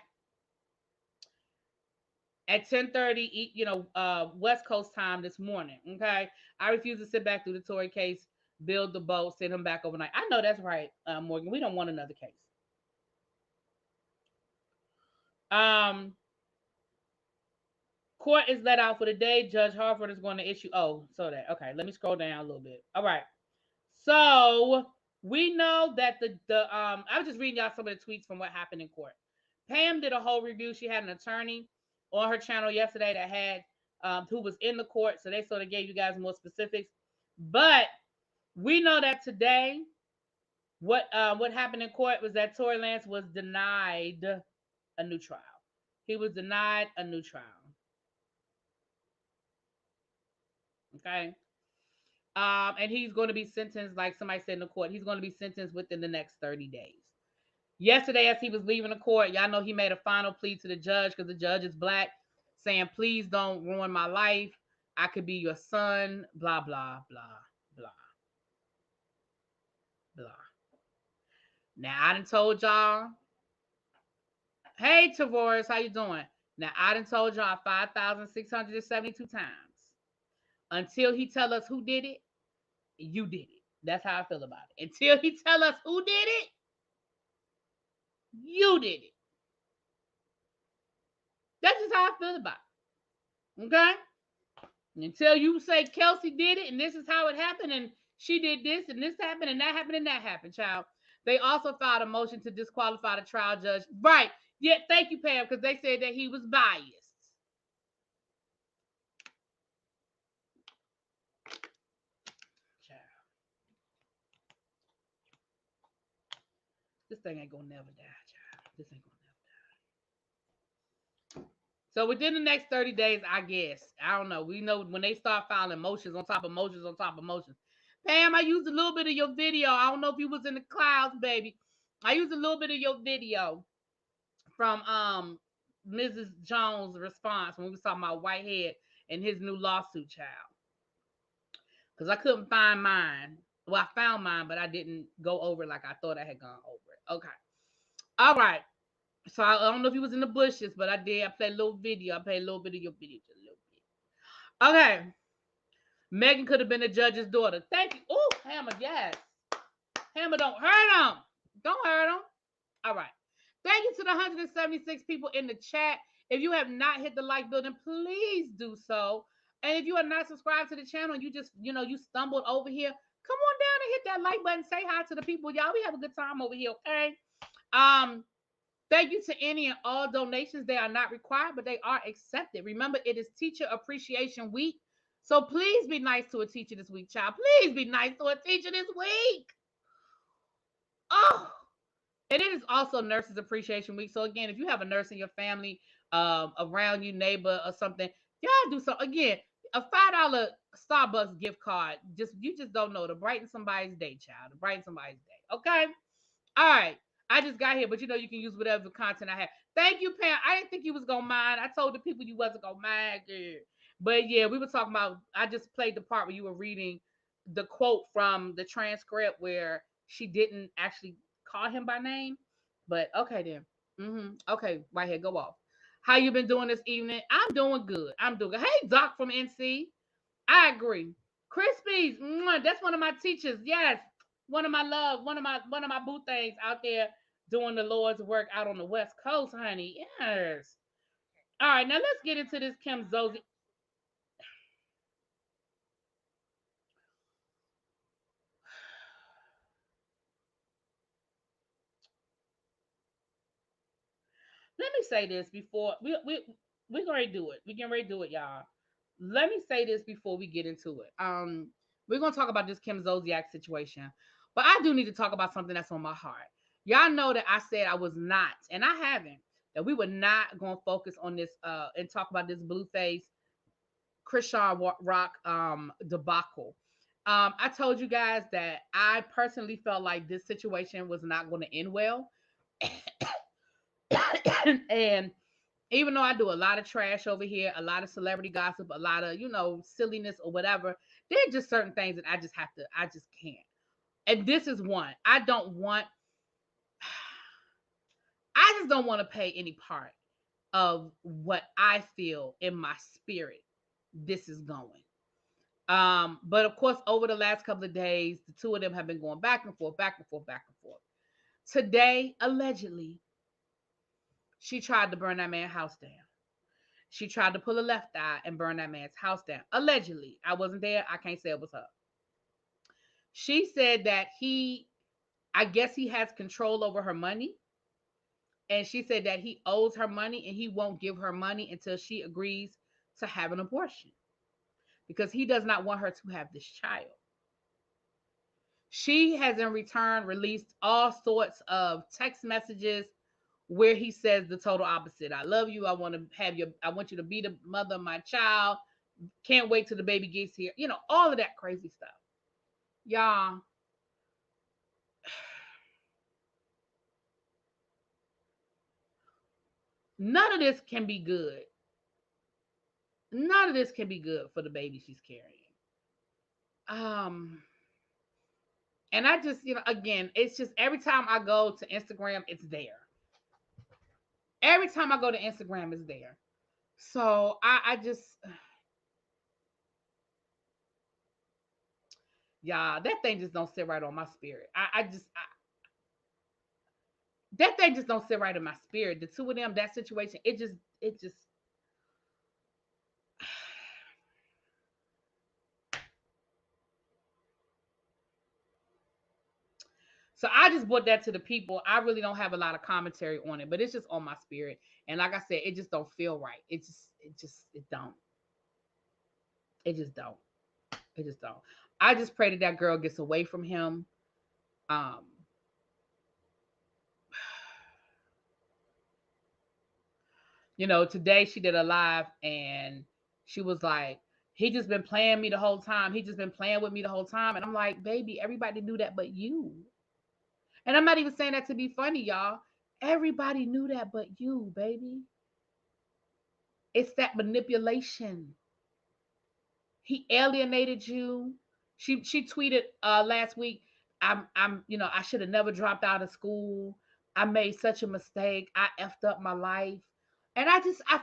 S1: at 10:30, West Coast time this morning. Okay. I refuse to sit back through the Tory case, build the boat, send him back overnight. I know that's right, Morgan. We don't want another case. Court is let out for the day. Judge Harford is going to issue. Oh, so that. Okay. Let me scroll down a little bit. All right. So We know that I was just reading y'all some of the tweets from what happened in court. Pam did a whole review. She had an attorney on her channel yesterday that had who was in the court, so they sort of gave you guys more specifics. But we know that today, what happened in court was that Tory Lanez was denied a new trial. He was denied a new trial. Okay. And he's going to be sentenced, like somebody said in the court, he's going to be sentenced within the next 30 days. Yesterday, as he was leaving the court, y'all know he made a final plea to the judge because the judge is black, saying, please don't ruin my life. I could be your son, blah, blah, blah, blah, blah. Now, I done told y'all, hey, Tavares, how you doing? Now, I done told y'all 5,672 times. Until he tell us who did it, you did it. That's how I feel about it. Until he tell us who did it, you did it. That's just how I feel about it. Okay? Until you say Kelsey did it and this is how it happened and she did this and this happened and that happened and that happened, child. They also filed a motion to disqualify the trial judge. Right. Yeah, thank you, Pam, because they said that he was biased. Child. This thing ain't gonna never die, child. This ain't gonna never die. So within the next 30 days, I guess. I don't know. We know when they start filing motions on top of motions on top of motions. Pam, I used a little bit of your video. I don't know if you was in the clouds, baby. I used a little bit of your video from Mrs. Jones' response when we was talking about Whitehead and his new lawsuit, child. Because I couldn't find mine. Well, I found mine, but I didn't go over it like I thought I had gone over it. Okay. All right. So I don't know if he was in the bushes, but I did. I played a little video. I played a little bit of your video, just a little bit. Okay. Megan could have been the judge's daughter. Thank you. Oh, Hammer, yes. Hammer, don't hurt him. Don't hurt him. All right. Thank you to the 176 people in the chat. If you have not hit the like button, please do so. And if you are not subscribed to the channel and you just, you stumbled over here, come on down and hit that like button. Say hi to the people. Y'all, we have a good time over here, okay? Thank you to any and all donations. They are not required, but they are accepted. Remember, it is Teacher Appreciation Week. So please be nice to a teacher this week, child. Please be nice to a teacher this week. Oh, and it is also Nurses Appreciation Week. So again, if you have a nurse in your family, around you, neighbor or something, y'all do something. Again, a $5 Starbucks gift card. You just don't know, to brighten somebody's day, child. To brighten somebody's day. Okay? All right. I just got here, but you can use whatever content I have. Thank you, Pam. I didn't think you was gonna mind. I told the people you wasn't gonna mind, girl. But yeah, we were talking about. I just played the part where you were reading the quote from the transcript where she didn't actually call him by name. But okay then. Okay, Whitehead, go off. How you been doing this evening? I'm doing good. I'm doing good. Hey, Doc from NC. I agree. Crispies, that's one of my teachers. Yes, one of my boo things out there doing the Lord's work out on the West Coast, honey. Yes. All right, now let's get into this Kim Zolciak. Let me say this before we're gonna do it. We can ready to do it, y'all. Let me say this before we get into it. We're gonna talk about this Kim Zolciak situation, but I do need to talk about something that's on my heart. Y'all know that I said I was not, and I haven't, that we were not gonna focus on this and talk about this Blueface Christian Rock debacle. I told you guys that I personally felt like this situation was not going to end well. And even though I do a lot of trash over here, a lot of celebrity gossip, a lot of, silliness or whatever, there are just certain things that I just can't. And this is one. I just don't want to pay any part of what I feel in my spirit this is going. But of course, over the last couple of days, the two of them have been going back and forth, back and forth, back and forth. Today, allegedly, she tried to burn that man's house down. She tried to pull a left eye and burn that man's house down. Allegedly. I wasn't there. I can't say it was her. She said that he I guess he has control over her money. And she said that he owes her money and he won't give her money until she agrees to have an abortion because he does not want her to have this child. She has in return released all sorts of text messages where he says the total opposite. I love you. I want you to be the mother of my child. Can't wait till the baby gets here. You know, all of that crazy stuff. Y'all, none of this can be good. None of this can be good for the baby she's carrying. Um, and I just, again, it's just every time I go to Instagram, it's there. Every time I go to Instagram, it's there. So I just, yeah, that thing just don't sit right on my spirit. That thing just don't sit right in my spirit. The two of them, that situation, it just. So I just brought that to the people. I really don't have a lot of commentary on it, but it's just on my spirit. And like I said, it just don't feel right. It don't. It just don't. It just don't. I just pray that that girl gets away from him. Um, today she did a live and she was like, he just been playing me the whole time. He just been playing with me the whole time. And I'm like, baby, everybody knew that but you. And I'm not even saying that to be funny, y'all. Everybody knew that but you, baby. It's that manipulation. He alienated you. She tweeted last week, I should have never dropped out of school. I made such a mistake. I effed up my life. And I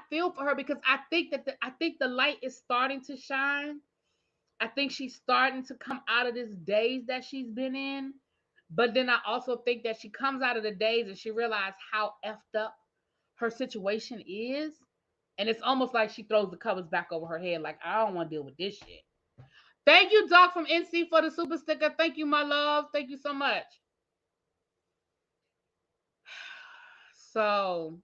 S1: feel for her because I think the light is starting to shine. I think she's starting to come out of this daze that she's been in. But then I also think that she comes out of the daze and she realized how effed up her situation is. And it's almost like she throws the covers back over her head, like, I don't want to deal with this shit. Thank you, Doc from NC, for the super sticker. Thank you, my love. Thank you so much. So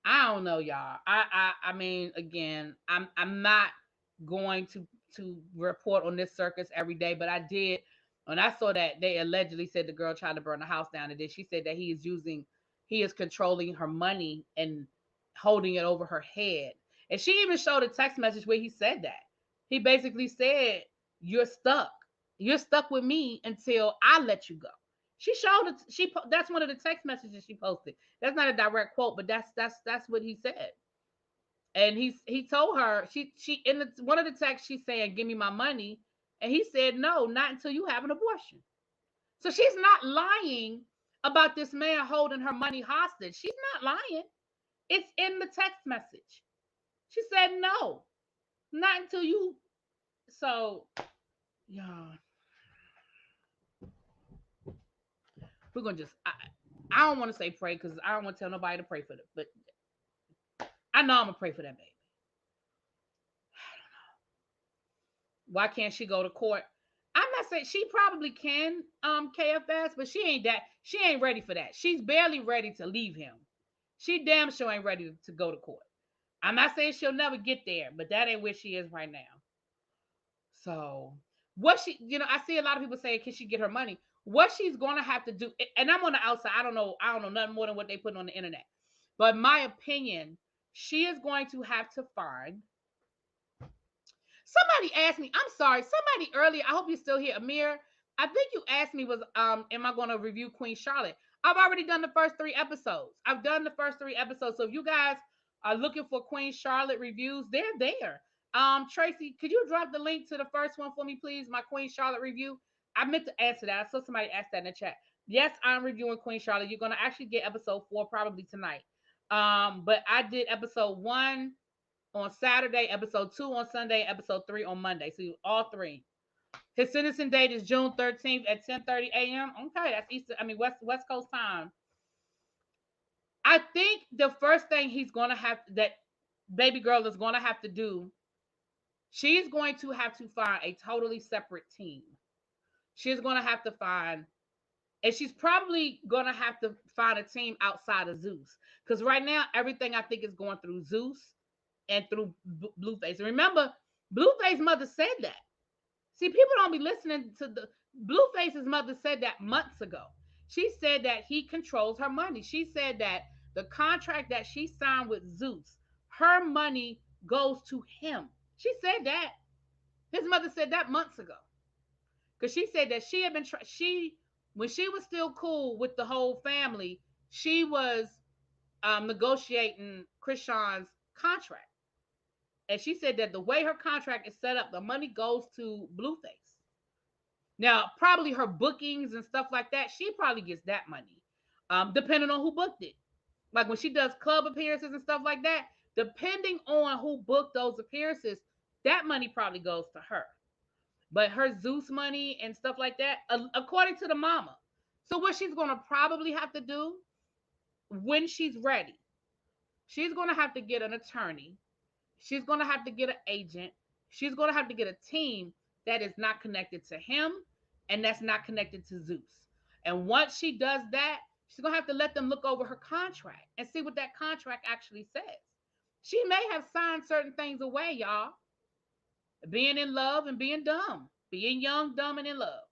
S1: I don't know, y'all. I mean, again, I'm not going to report on this circus every day, but I did when I saw that they allegedly said the girl tried to burn the house down, and then she said that he is controlling her money and holding it over her head. And she even showed a text message where he said that. He basically said, "You're stuck. You're stuck with me until I let you go." She showed it. That's one of the text messages she posted. That's not a direct quote, but that's what he said. And he told her she in one of the texts she's saying, "Give me my money," and he said, "No, not until you have an abortion." So she's not lying about this man holding her money hostage. She's not lying. It's in the text message. She said, "No, not until you." So, yeah, we're gonna just. I don't want to say pray because I don't want to tell nobody to pray for them, but I know I'm gonna pray for that baby. Why can't she go to court? I'm not saying she probably can KFS, but she ain't ready for that. She's barely ready to leave him. She damn sure ain't ready to go to court. I'm not saying she'll never get there, but that ain't where she is right now. So what I see a lot of people saying, can she get her money? What she's gonna have to do, and I'm on the outside, I don't know nothing more than what they put on the internet. But my opinion, she is going to have to find. Somebody asked me, I'm sorry, somebody earlier, I hope you're still here, Amir. I think you asked me am I going to review Queen Charlotte? I've already done the first 3 episodes. I've done the first 3 episodes. So if you guys are looking for Queen Charlotte reviews, they're there. Tracy, could you drop the link to the first one for me, please? My Queen Charlotte review. I meant to answer that. I saw somebody ask that in the chat. Yes, I'm reviewing Queen Charlotte. You're gonna actually get episode 4 probably tonight. But I did episode 1 on Saturday, episode 2 on Sunday, episode 3 on Monday. So all 3. His sentencing date is June 13th at 10:30 a.m. Okay, that's Eastern. I mean West Coast time. I think the first thing that baby girl is gonna have to do, she's going to have to find a totally separate team she's going to have to find, and she's probably going to have to find a team outside of Zeus. Because right now, everything I think is going through Zeus and through Blueface. And remember, Blueface's mother said that. See, people don't be listening to the Blueface's mother said that months ago. She said that he controls her money. She said that the contract that she signed with Zeus, her money goes to him. She said that. His mother said that months ago. Because she said that she had been when she was still cool with the whole family, she was negotiating Krishan's contract. And she said that the way her contract is set up, the money goes to Blueface. Now, probably her bookings and stuff like that, she probably gets that money, depending on who booked it. Like when she does club appearances and stuff like that, depending on who booked those appearances, that money probably goes to her. But her Zeus money and stuff like that, according to the mama. So what she's going to probably have to do when she's ready, she's going to have to get an attorney. She's going to have to get an agent. She's going to have to get a team that is not connected to him and that's not connected to Zeus. And once she does that, she's going to have to let them look over her contract and see what that contract actually says. She may have signed certain things away, y'all. Being in love and being dumb. Being young, dumb, and in love.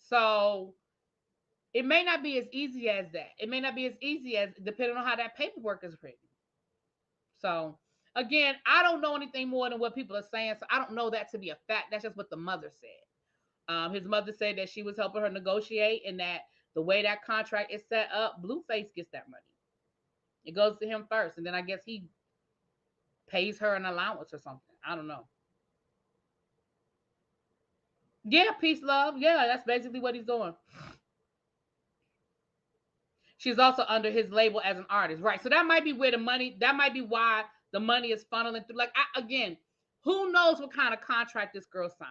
S1: So it may not be as easy as that. It may not be as easy as depending on how that paperwork is written. So again, I don't know anything more than what people are saying. So I don't know that to be a fact. That's just what the mother said. His mother said that she was helping her negotiate and that the way that contract is set up, Blueface gets that money. It goes to him first. And then I guess he pays her an allowance or something. I don't know. Yeah, peace, love. Yeah, that's basically what he's doing. She's also under his label as an artist, right? So that might be where the money, that might be why the money is funneling through. Like, again, who knows what kind of contract this girl signed?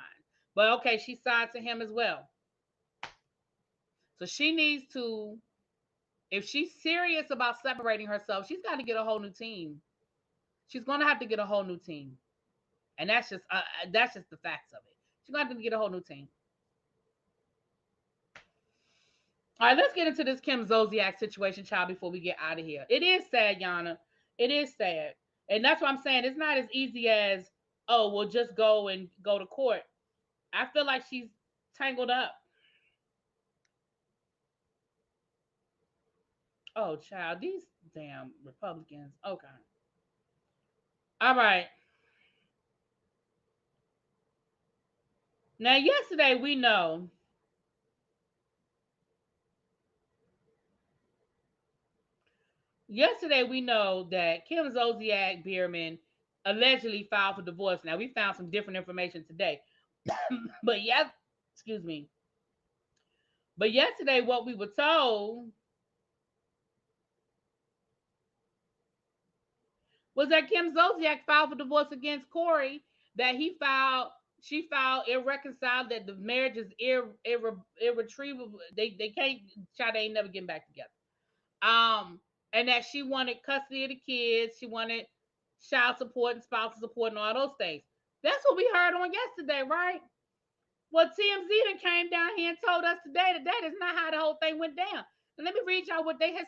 S1: But okay, she signed to him as well. So she needs to, if she's serious about separating herself, she's got to get a whole new team. She's going to have to get a whole new team. And that's just the facts of it. She's going to have to get a whole new team. All right, let's get into this Kim Zolciak situation, child, before we get out of here. It is sad, Yana. It is sad. And that's what I'm saying. It's not as easy as, oh, we'll just go to court. I feel like she's tangled up. Oh, child, these damn Republicans. Okay. All right. Now, yesterday we know that Kim Zolciak Bierman allegedly filed for divorce. Now, we found some different information today. But yes, excuse me. But yesterday, what we were told was that Kim Zolciak filed for divorce against Kroy, that she filed irreconciled, that the marriage is irretrievable. They can't, child, they ain't never getting back together. And that she wanted custody of the kids, she wanted child support and spousal support and all those things. That's what we heard on yesterday, right? Well, TMZ then came down here and told us today that is not how the whole thing went down. And let me read y'all what they had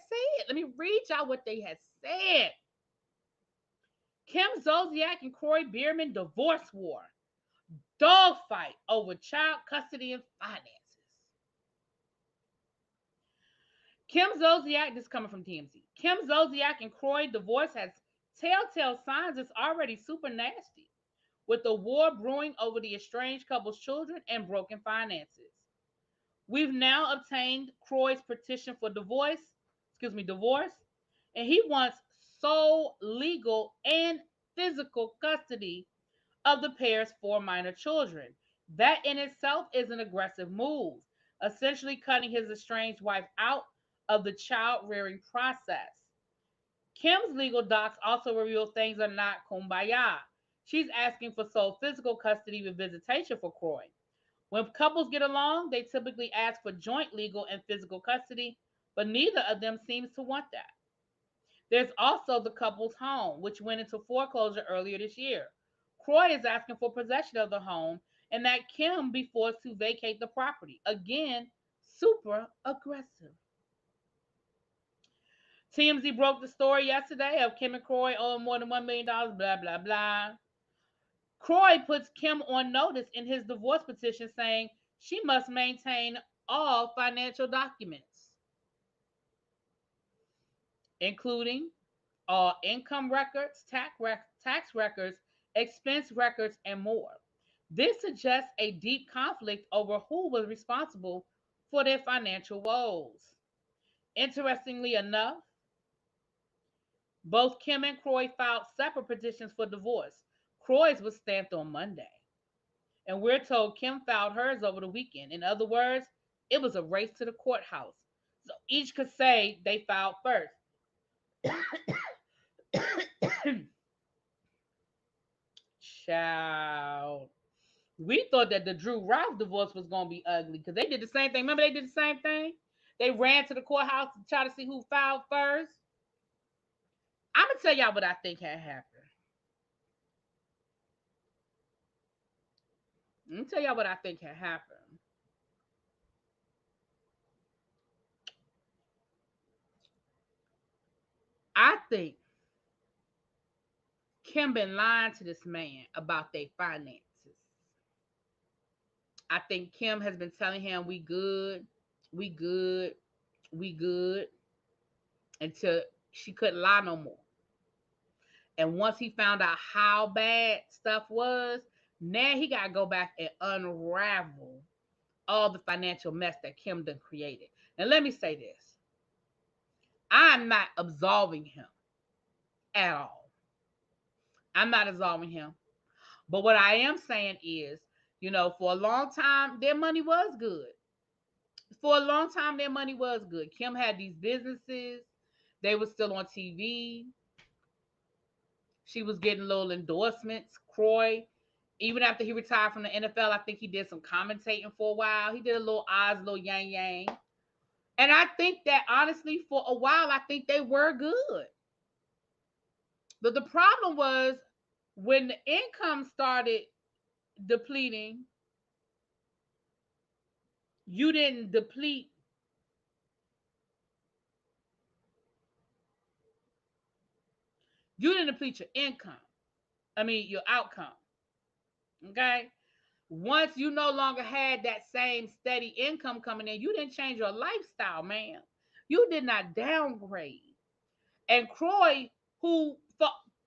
S1: said. Kim Zolciak and Kroy Bierman divorce war. Dogfight over child custody and finances. Kim Zolciak, this is coming from TMZ. Kim Zolciak and Kroy divorce has telltale signs it's already super nasty, with the war brewing over the estranged couple's children and broken finances. We've now obtained Kroy's petition for divorce, and he wants sole legal and physical custody of the pair's 4 minor children. That in itself is an aggressive move, essentially cutting his estranged wife out of the child rearing process. Kim's legal docs also reveal things are not kumbaya. She's asking for sole physical custody with visitation for Kroy. When couples get along, they typically ask for joint legal and physical custody, but neither of them seems to want that. There's also the couple's home, which went into foreclosure earlier this year. Kroy is asking for possession of the home and that Kim be forced to vacate the property. Again, super aggressive. TMZ broke the story yesterday of Kim and Kroy owing more than $1 million, blah, blah, blah. Kroy puts Kim on notice in his divorce petition saying she must maintain all financial documents, including all income records, tax records, expense records, and more. This suggests a deep conflict over who was responsible for their financial woes. Interestingly enough, both Kim and Kroy filed separate petitions for divorce. Kroy's was stamped on Monday, and we're told Kim filed hers over the weekend. In other words, it was a race to the courthouse. So each could say they filed first. Child. We thought that the Drew Ralph divorce was going to be ugly because they did the same thing. Remember, they did the same thing? They ran to the courthouse to try to see who filed first. I'm going to tell y'all what I think had happened. Let me tell y'all what I think had happened. I think Kim been lying to this man about their finances. I think Kim has been telling him we good, we good, we good, until she couldn't lie no more. And once he found out how bad stuff was, now he got to go back and unravel all the financial mess that Kim done created. And let me say this. I'm not absolving him at all. I'm not absolving him. But what I am saying is, for a long time, their money was good. For a long time, their money was good. Kim had these businesses. They were still on TV. She was getting little endorsements. Kroy, even after he retired from the NFL, I think he did some commentating for a while. He did a little Oz, little Yang Yang. And I think that, honestly, for a while, I think they were good. But the problem was when the income started depleting, you didn't deplete. You didn't deplete your income. Your outcome. Okay? Once you no longer had that same steady income coming in, you didn't change your lifestyle, man. You did not downgrade. And Kroy, who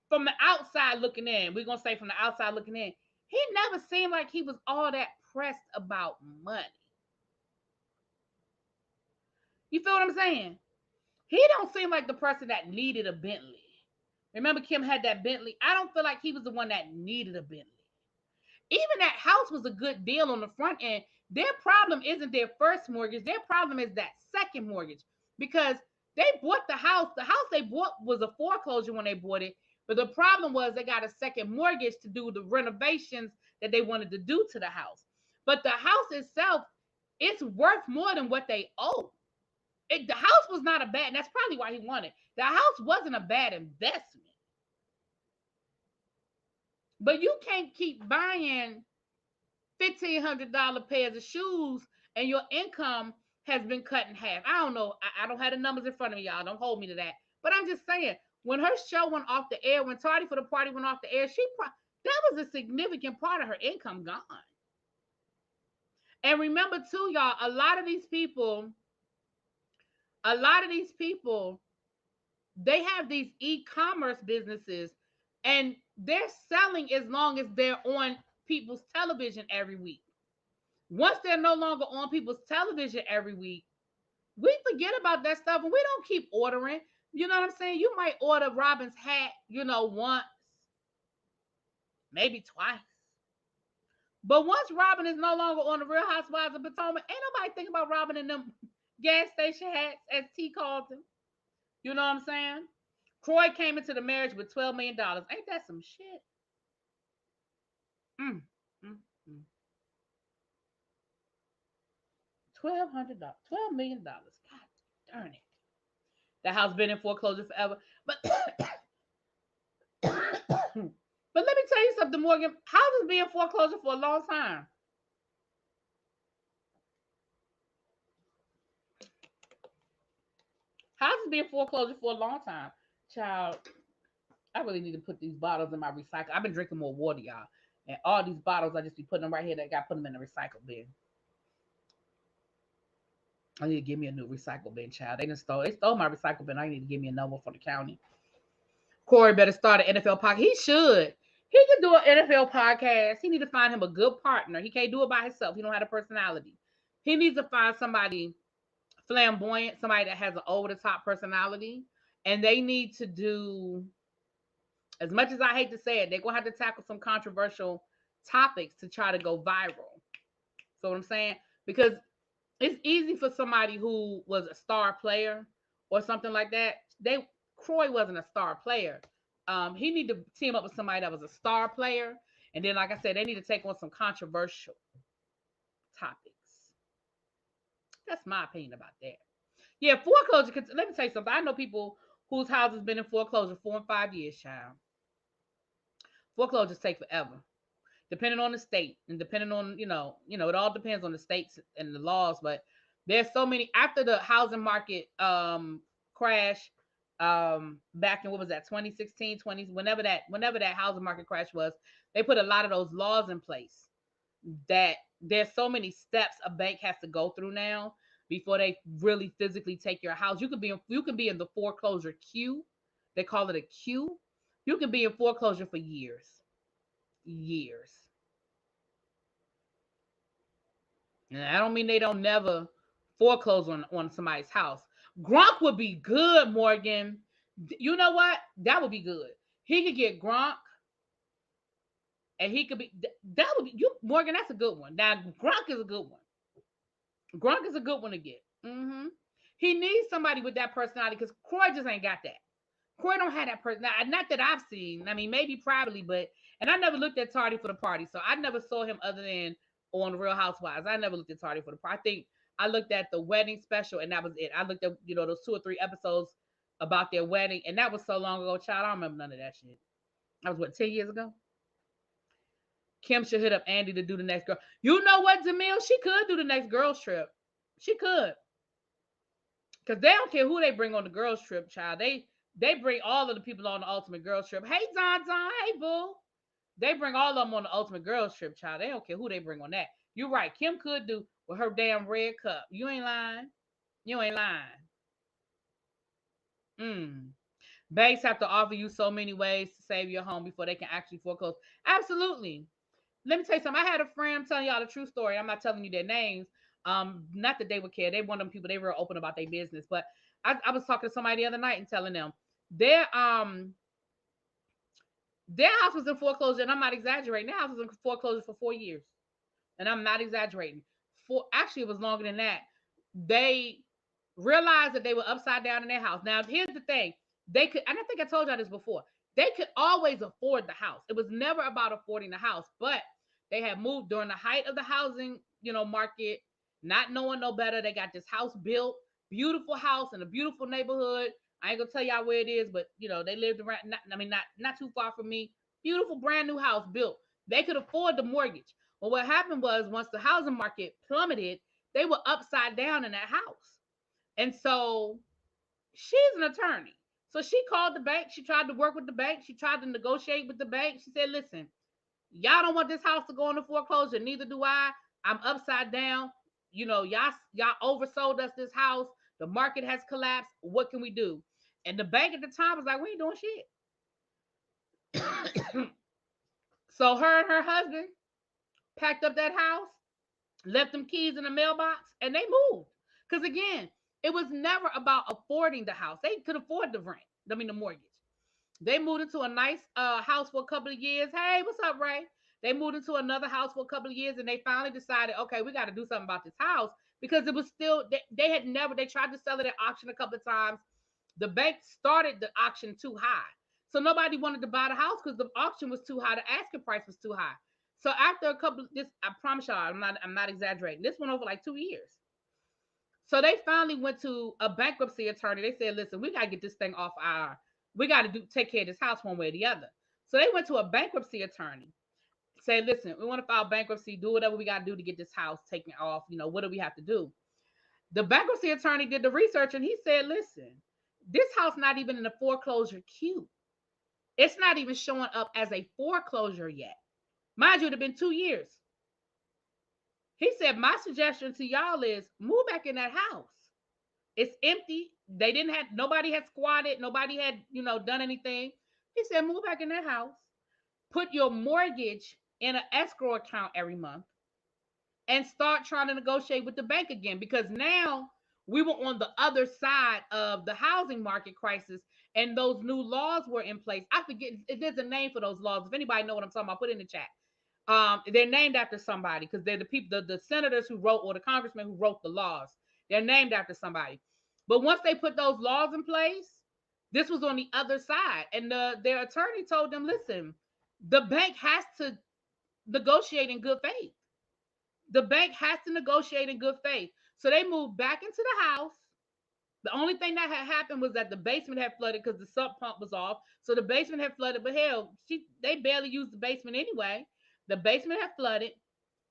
S1: from the outside looking in, we're going to say from the outside looking in, he never seemed like he was all that pressed about money. You feel what I'm saying? He don't seem like the person that needed a Bentley. Remember, Kim had that Bentley? I don't feel like he was the one that needed a Bentley. Even that house was a good deal on the front end. Their problem isn't their first mortgage. Their problem is that second mortgage, because they bought the house. The house they bought was a foreclosure when they bought it. But the problem was they got a second mortgage to do the renovations that they wanted to do to the house. But the house itself, it's worth more than what they owe. The house was not a bad, and that's probably why he wanted. The house wasn't a bad investment. But you can't keep buying $1,500 pairs of shoes and your income has been cut in half. I don't know. I don't have the numbers in front of me, y'all. Don't hold me to that. But I'm just saying, when her show went off the air, when Tardy for the Party went off the air, that was a significant part of her income gone. And remember too, y'all, a lot of these people, they have these e-commerce businesses and they're selling as long as they're on people's television every week. Once they're no longer on people's television every week, we forget about that stuff and we don't keep ordering. You know what I'm saying? You might order Robin's hat, once, maybe twice. But once Robin is no longer on the Real Housewives of Potomac, ain't nobody think about Robin in them gas station hats, as T called them. You know what I'm saying? Kroy came into the marriage with $12 million. Ain't that some shit? $1,200, $12 million. God darn it. The house been in foreclosure forever. But but let me tell you something, Morgan. Houses been in foreclosure for a long time. Houses been foreclosure for a long time. Child, I really need to put these bottles in my recycle. I've been drinking more water, y'all. And all these bottles, I just be putting them right here. I got to put them in the recycle bin. I need to give me a new recycle bin, child. They stole my recycle bin. I need to give me another one for the county. Kroy better start an NFL podcast. He should. He could do an NFL podcast. He need to find him a good partner. He can't do it by himself. He don't have a personality. He needs to find somebody flamboyant, somebody that has an over the top personality, and they need to do. As much as I hate to say it, they're gonna have to tackle some controversial topics to try to go viral. So what I'm saying? Because it's easy for somebody who was a star player or something like that. Kroy wasn't a star player. He need to team up with somebody that was a star player, and then, like I said, they need to take on some controversial topics. That's my opinion about that. Yeah, foreclosure. Let me tell you something. I know people whose houses been in foreclosure 4 and 5 years, child. Foreclosures take forever, depending on the state and depending on it all depends on the states and the laws. But there's so many after the housing market crash back in what was that 2016 20s whenever that housing market crash was. They put a lot of those laws in place that there's so many steps a bank has to go through now before they really physically take your house. You can be in the foreclosure queue. They call it a queue. You can be in foreclosure for years. And I don't mean they don't never foreclose on somebody's house. Gronk would be good, Morgan. You know what? That would be good. He could get Gronk, and he could be that would be you, Morgan. That's a good one. Now Gronk is a good one. Gronk is a good one to get. He needs somebody with that personality because Kroy just ain't got that. Kroy don't have that personality. Not that I've seen. I mean, maybe probably, but and I never looked at Tardy for the Party, so I never saw him other than on Real Housewives. I never looked at Tardy for the Party. I think I looked at the wedding special, and that was it. I looked at those 2 or 3 episodes about their wedding, and that was so long ago, child. I don't remember none of that shit. That was 10 years ago. Kim should hit up Andy to do the next girl. You know what, Jamil? She could do the next girls trip. She could. Because they don't care who they bring on the girls trip, child. They bring all of the people on the ultimate girls trip. Hey, Don, hey, boo. They bring all of them on the ultimate girls trip, child. They don't care who they bring on that. You're right. Kim could do with her damn red cup. You ain't lying. You ain't lying. Banks have to offer you so many ways to save your home before they can actually foreclose. Absolutely. Let me tell you something. I had a friend, I'm telling y'all the true story. I'm not telling you their names. Not that they would care. They one of them people, they were open about their business. But I was talking to somebody the other night and telling them their house was in foreclosure, and I'm not exaggerating. Their house was in foreclosure for 4 years. And I'm not exaggerating. Actually, it was longer than that. They realized that they were upside down in their house. Now, here's the thing. They could, and I think I told y'all this before, they could always afford the house. It was never about affording the house, but they had moved during the height of the housing, market, not knowing no better. They got this house built, beautiful house in a beautiful neighborhood. I ain't gonna tell y'all where it is, but they lived around. Not too far from me. Beautiful, brand new house built. They could afford the mortgage. Well, what happened was once the housing market plummeted, they were upside down in that house, and so she's an attorney. So she called the bank. She tried to work with the bank. She tried to negotiate with the bank. She said, listen, y'all don't want this house to go into foreclosure. Neither do I. I'm upside down. Y'all oversold us this house. The market has collapsed. What can we do? And the bank at the time was like, we ain't doing shit. So her and her husband packed up that house, left them keys in the mailbox, and they moved. Because again, it was never about affording the house. They could afford the the mortgage. They moved into a nice house for a couple of years. Hey, what's up, Ray? They moved into another house for a couple of years, and they finally decided, okay, we got to do something about this house because it was still, they tried to sell it at auction a couple of times. The bank started the auction too high. So nobody wanted to buy the house because the auction was too high. The asking price was too high. So after a couple, I promise y'all, I'm not exaggerating. This went over like 2 years. So they finally went to a bankruptcy attorney. They said, listen, we got to get this thing off we got to take care of this house one way or the other. So they went to a bankruptcy attorney, said, listen, we want to file bankruptcy, do whatever we got to do to get this house taken off. What do we have to do? The bankruptcy attorney did the research and he said, listen, This house not even in the foreclosure queue. It's not even showing up as a foreclosure yet. Mind you, it had been 2 years. He said, my suggestion to y'all is move back in that house. It's empty. They didn't have, nobody had squatted. Nobody had, done anything. He said, move back in that house. Put your mortgage in an escrow account every month and start trying to negotiate with the bank again, because now we were on the other side of the housing market crisis and those new laws were in place. I forget, there's a name for those laws. If anybody know what I'm talking about, put it in the chat. They're named after somebody because they're the people, the senators who wrote, or the congressmen who wrote the laws. They're named after somebody. But once they put those laws in place, this was on the other side. And their attorney told them, listen, the bank has to negotiate in good faith. The bank has to negotiate in good faith. So they moved back into the house. The only thing that had happened was that the basement had flooded because the sump pump was off. So the basement had flooded, but hell, they barely used the basement anyway. The basement had flooded.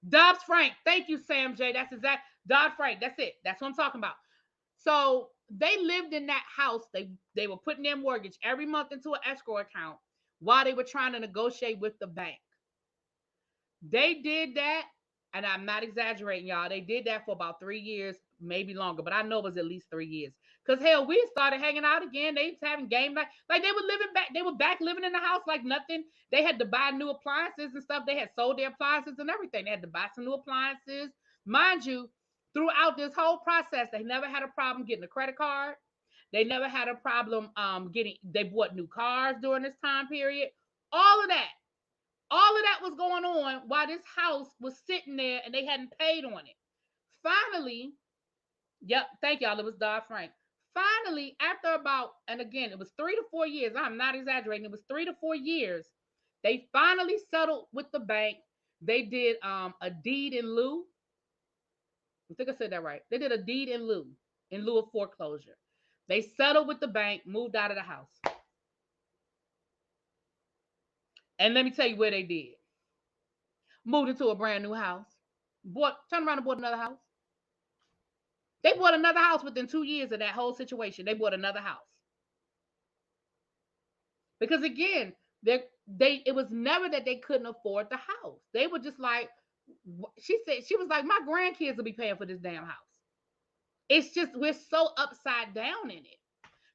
S1: Dodd-Frank. Thank you, Sam J. That's exact. Dodd-Frank. That's it. That's what I'm talking about. So they lived in that house. They were putting their mortgage every month into an escrow account while they were trying to negotiate with the bank. They did that, and I'm not exaggerating, y'all. They did that for about 3 years, maybe longer, but I know it was at least 3 years. Because hell, we started hanging out again. They was having game night. Like they were living back, they were back living in the house like nothing. They had to buy new appliances and stuff. They had sold their appliances and everything. They had to buy some new appliances. Mind you, throughout this whole process, they never had a problem getting a credit card. They never had a problem they bought new cars during this time period. All of that. All of that was going on while this house was sitting there and they hadn't paid on it. Finally, yep, thank y'all. It was Dodd-Frank. Finally, after about, and again, it was 3 to 4 years. I'm not exaggerating. It was 3 to 4 years. They finally settled with the bank. They did a deed in lieu. I think I said that right. They did a deed in lieu of foreclosure. They settled with the bank, moved out of the house. And let me tell you where they did. Moved into a brand new house. Turned around and bought another house. They bought another house within 2 years of that whole situation. They bought another house. Because again, it was never that they couldn't afford the house. They were just like, she was like, my grandkids will be paying for this damn house. It's just, we're so upside down in it.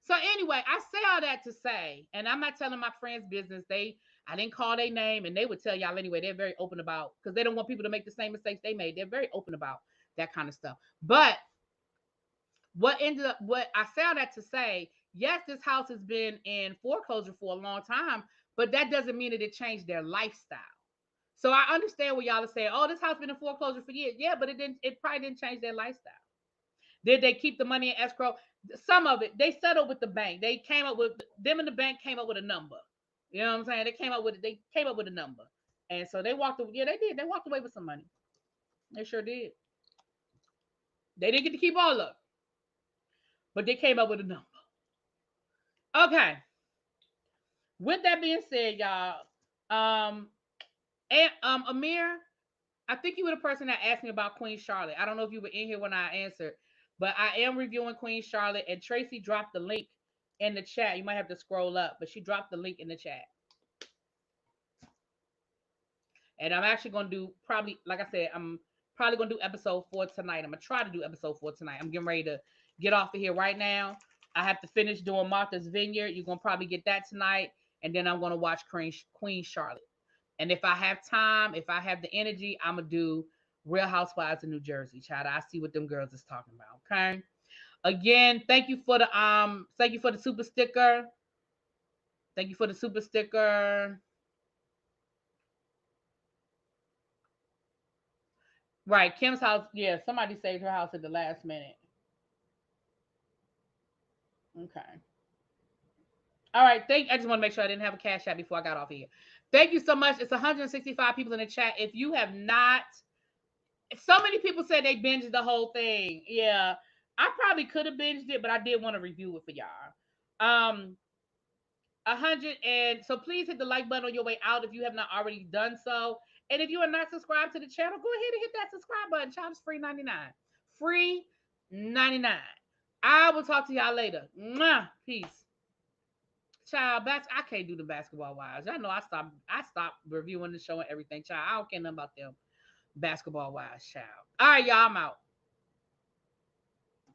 S1: So anyway, I say all that to say, and I'm not telling my friends' business. I didn't call their name, and they would tell y'all anyway. They're very open about, because they don't want people to make the same mistakes they made. They're very open about that kind of stuff. But what I say all that to say, yes, this house has been in foreclosure for a long time, but that doesn't mean that it changed their lifestyle. So I understand what y'all are saying. Oh, this house been in foreclosure for years. Yeah, but it probably didn't change their lifestyle. Did they keep the money in escrow? Some of it, they settled with the bank. They came up with, them and the bank came up with a number. You know what I'm saying? They came up with a number. And so they walked away. Yeah, they did. They walked away with some money. They sure did. They didn't get to keep all of it, but they came up with a number. Okay. With that being said, y'all, Amir, I think you were the person that asked me about Queen Charlotte. I don't know if you were in here when I answered, but I am reviewing Queen Charlotte, and Tracy dropped the link in the chat. You might have to scroll up, but she dropped the link in the chat. And I'm actually going to do, probably, like I said, I'm probably going to do episode 4 tonight. I'm going to try to do episode 4 tonight. I'm getting ready to get off of here right now. I have to finish doing Martha's Vineyard. You're going to probably get that tonight. And then I'm going to watch Queen Charlotte. And if I have time, if I have the energy, I'm going to do Real Housewives of New Jersey. Child, I see what them girls is talking about. Okay. Again, thank you for the super sticker. Thank you for the super sticker. Right, Kim's house. Yeah, somebody saved her house at the last minute. Okay. All right. I just want to make sure I didn't have a cash app before I got off here. Thank you so much. It's 165 people in the chat. If you have not, so many people said they binged the whole thing. Yeah, I probably could have binged it, but I did want to review it for y'all. 100, and so please hit the like button on your way out if you have not already done so. And if you are not subscribed to the channel, go ahead and hit that subscribe button. Child, it's free 99. Free 99. I will talk to y'all later. Mwah. Peace. Child, I can't do the basketball wives. Y'all know I stopped reviewing the show and everything. Child, I don't care nothing about them basketball wives, child. All right, y'all, I'm out.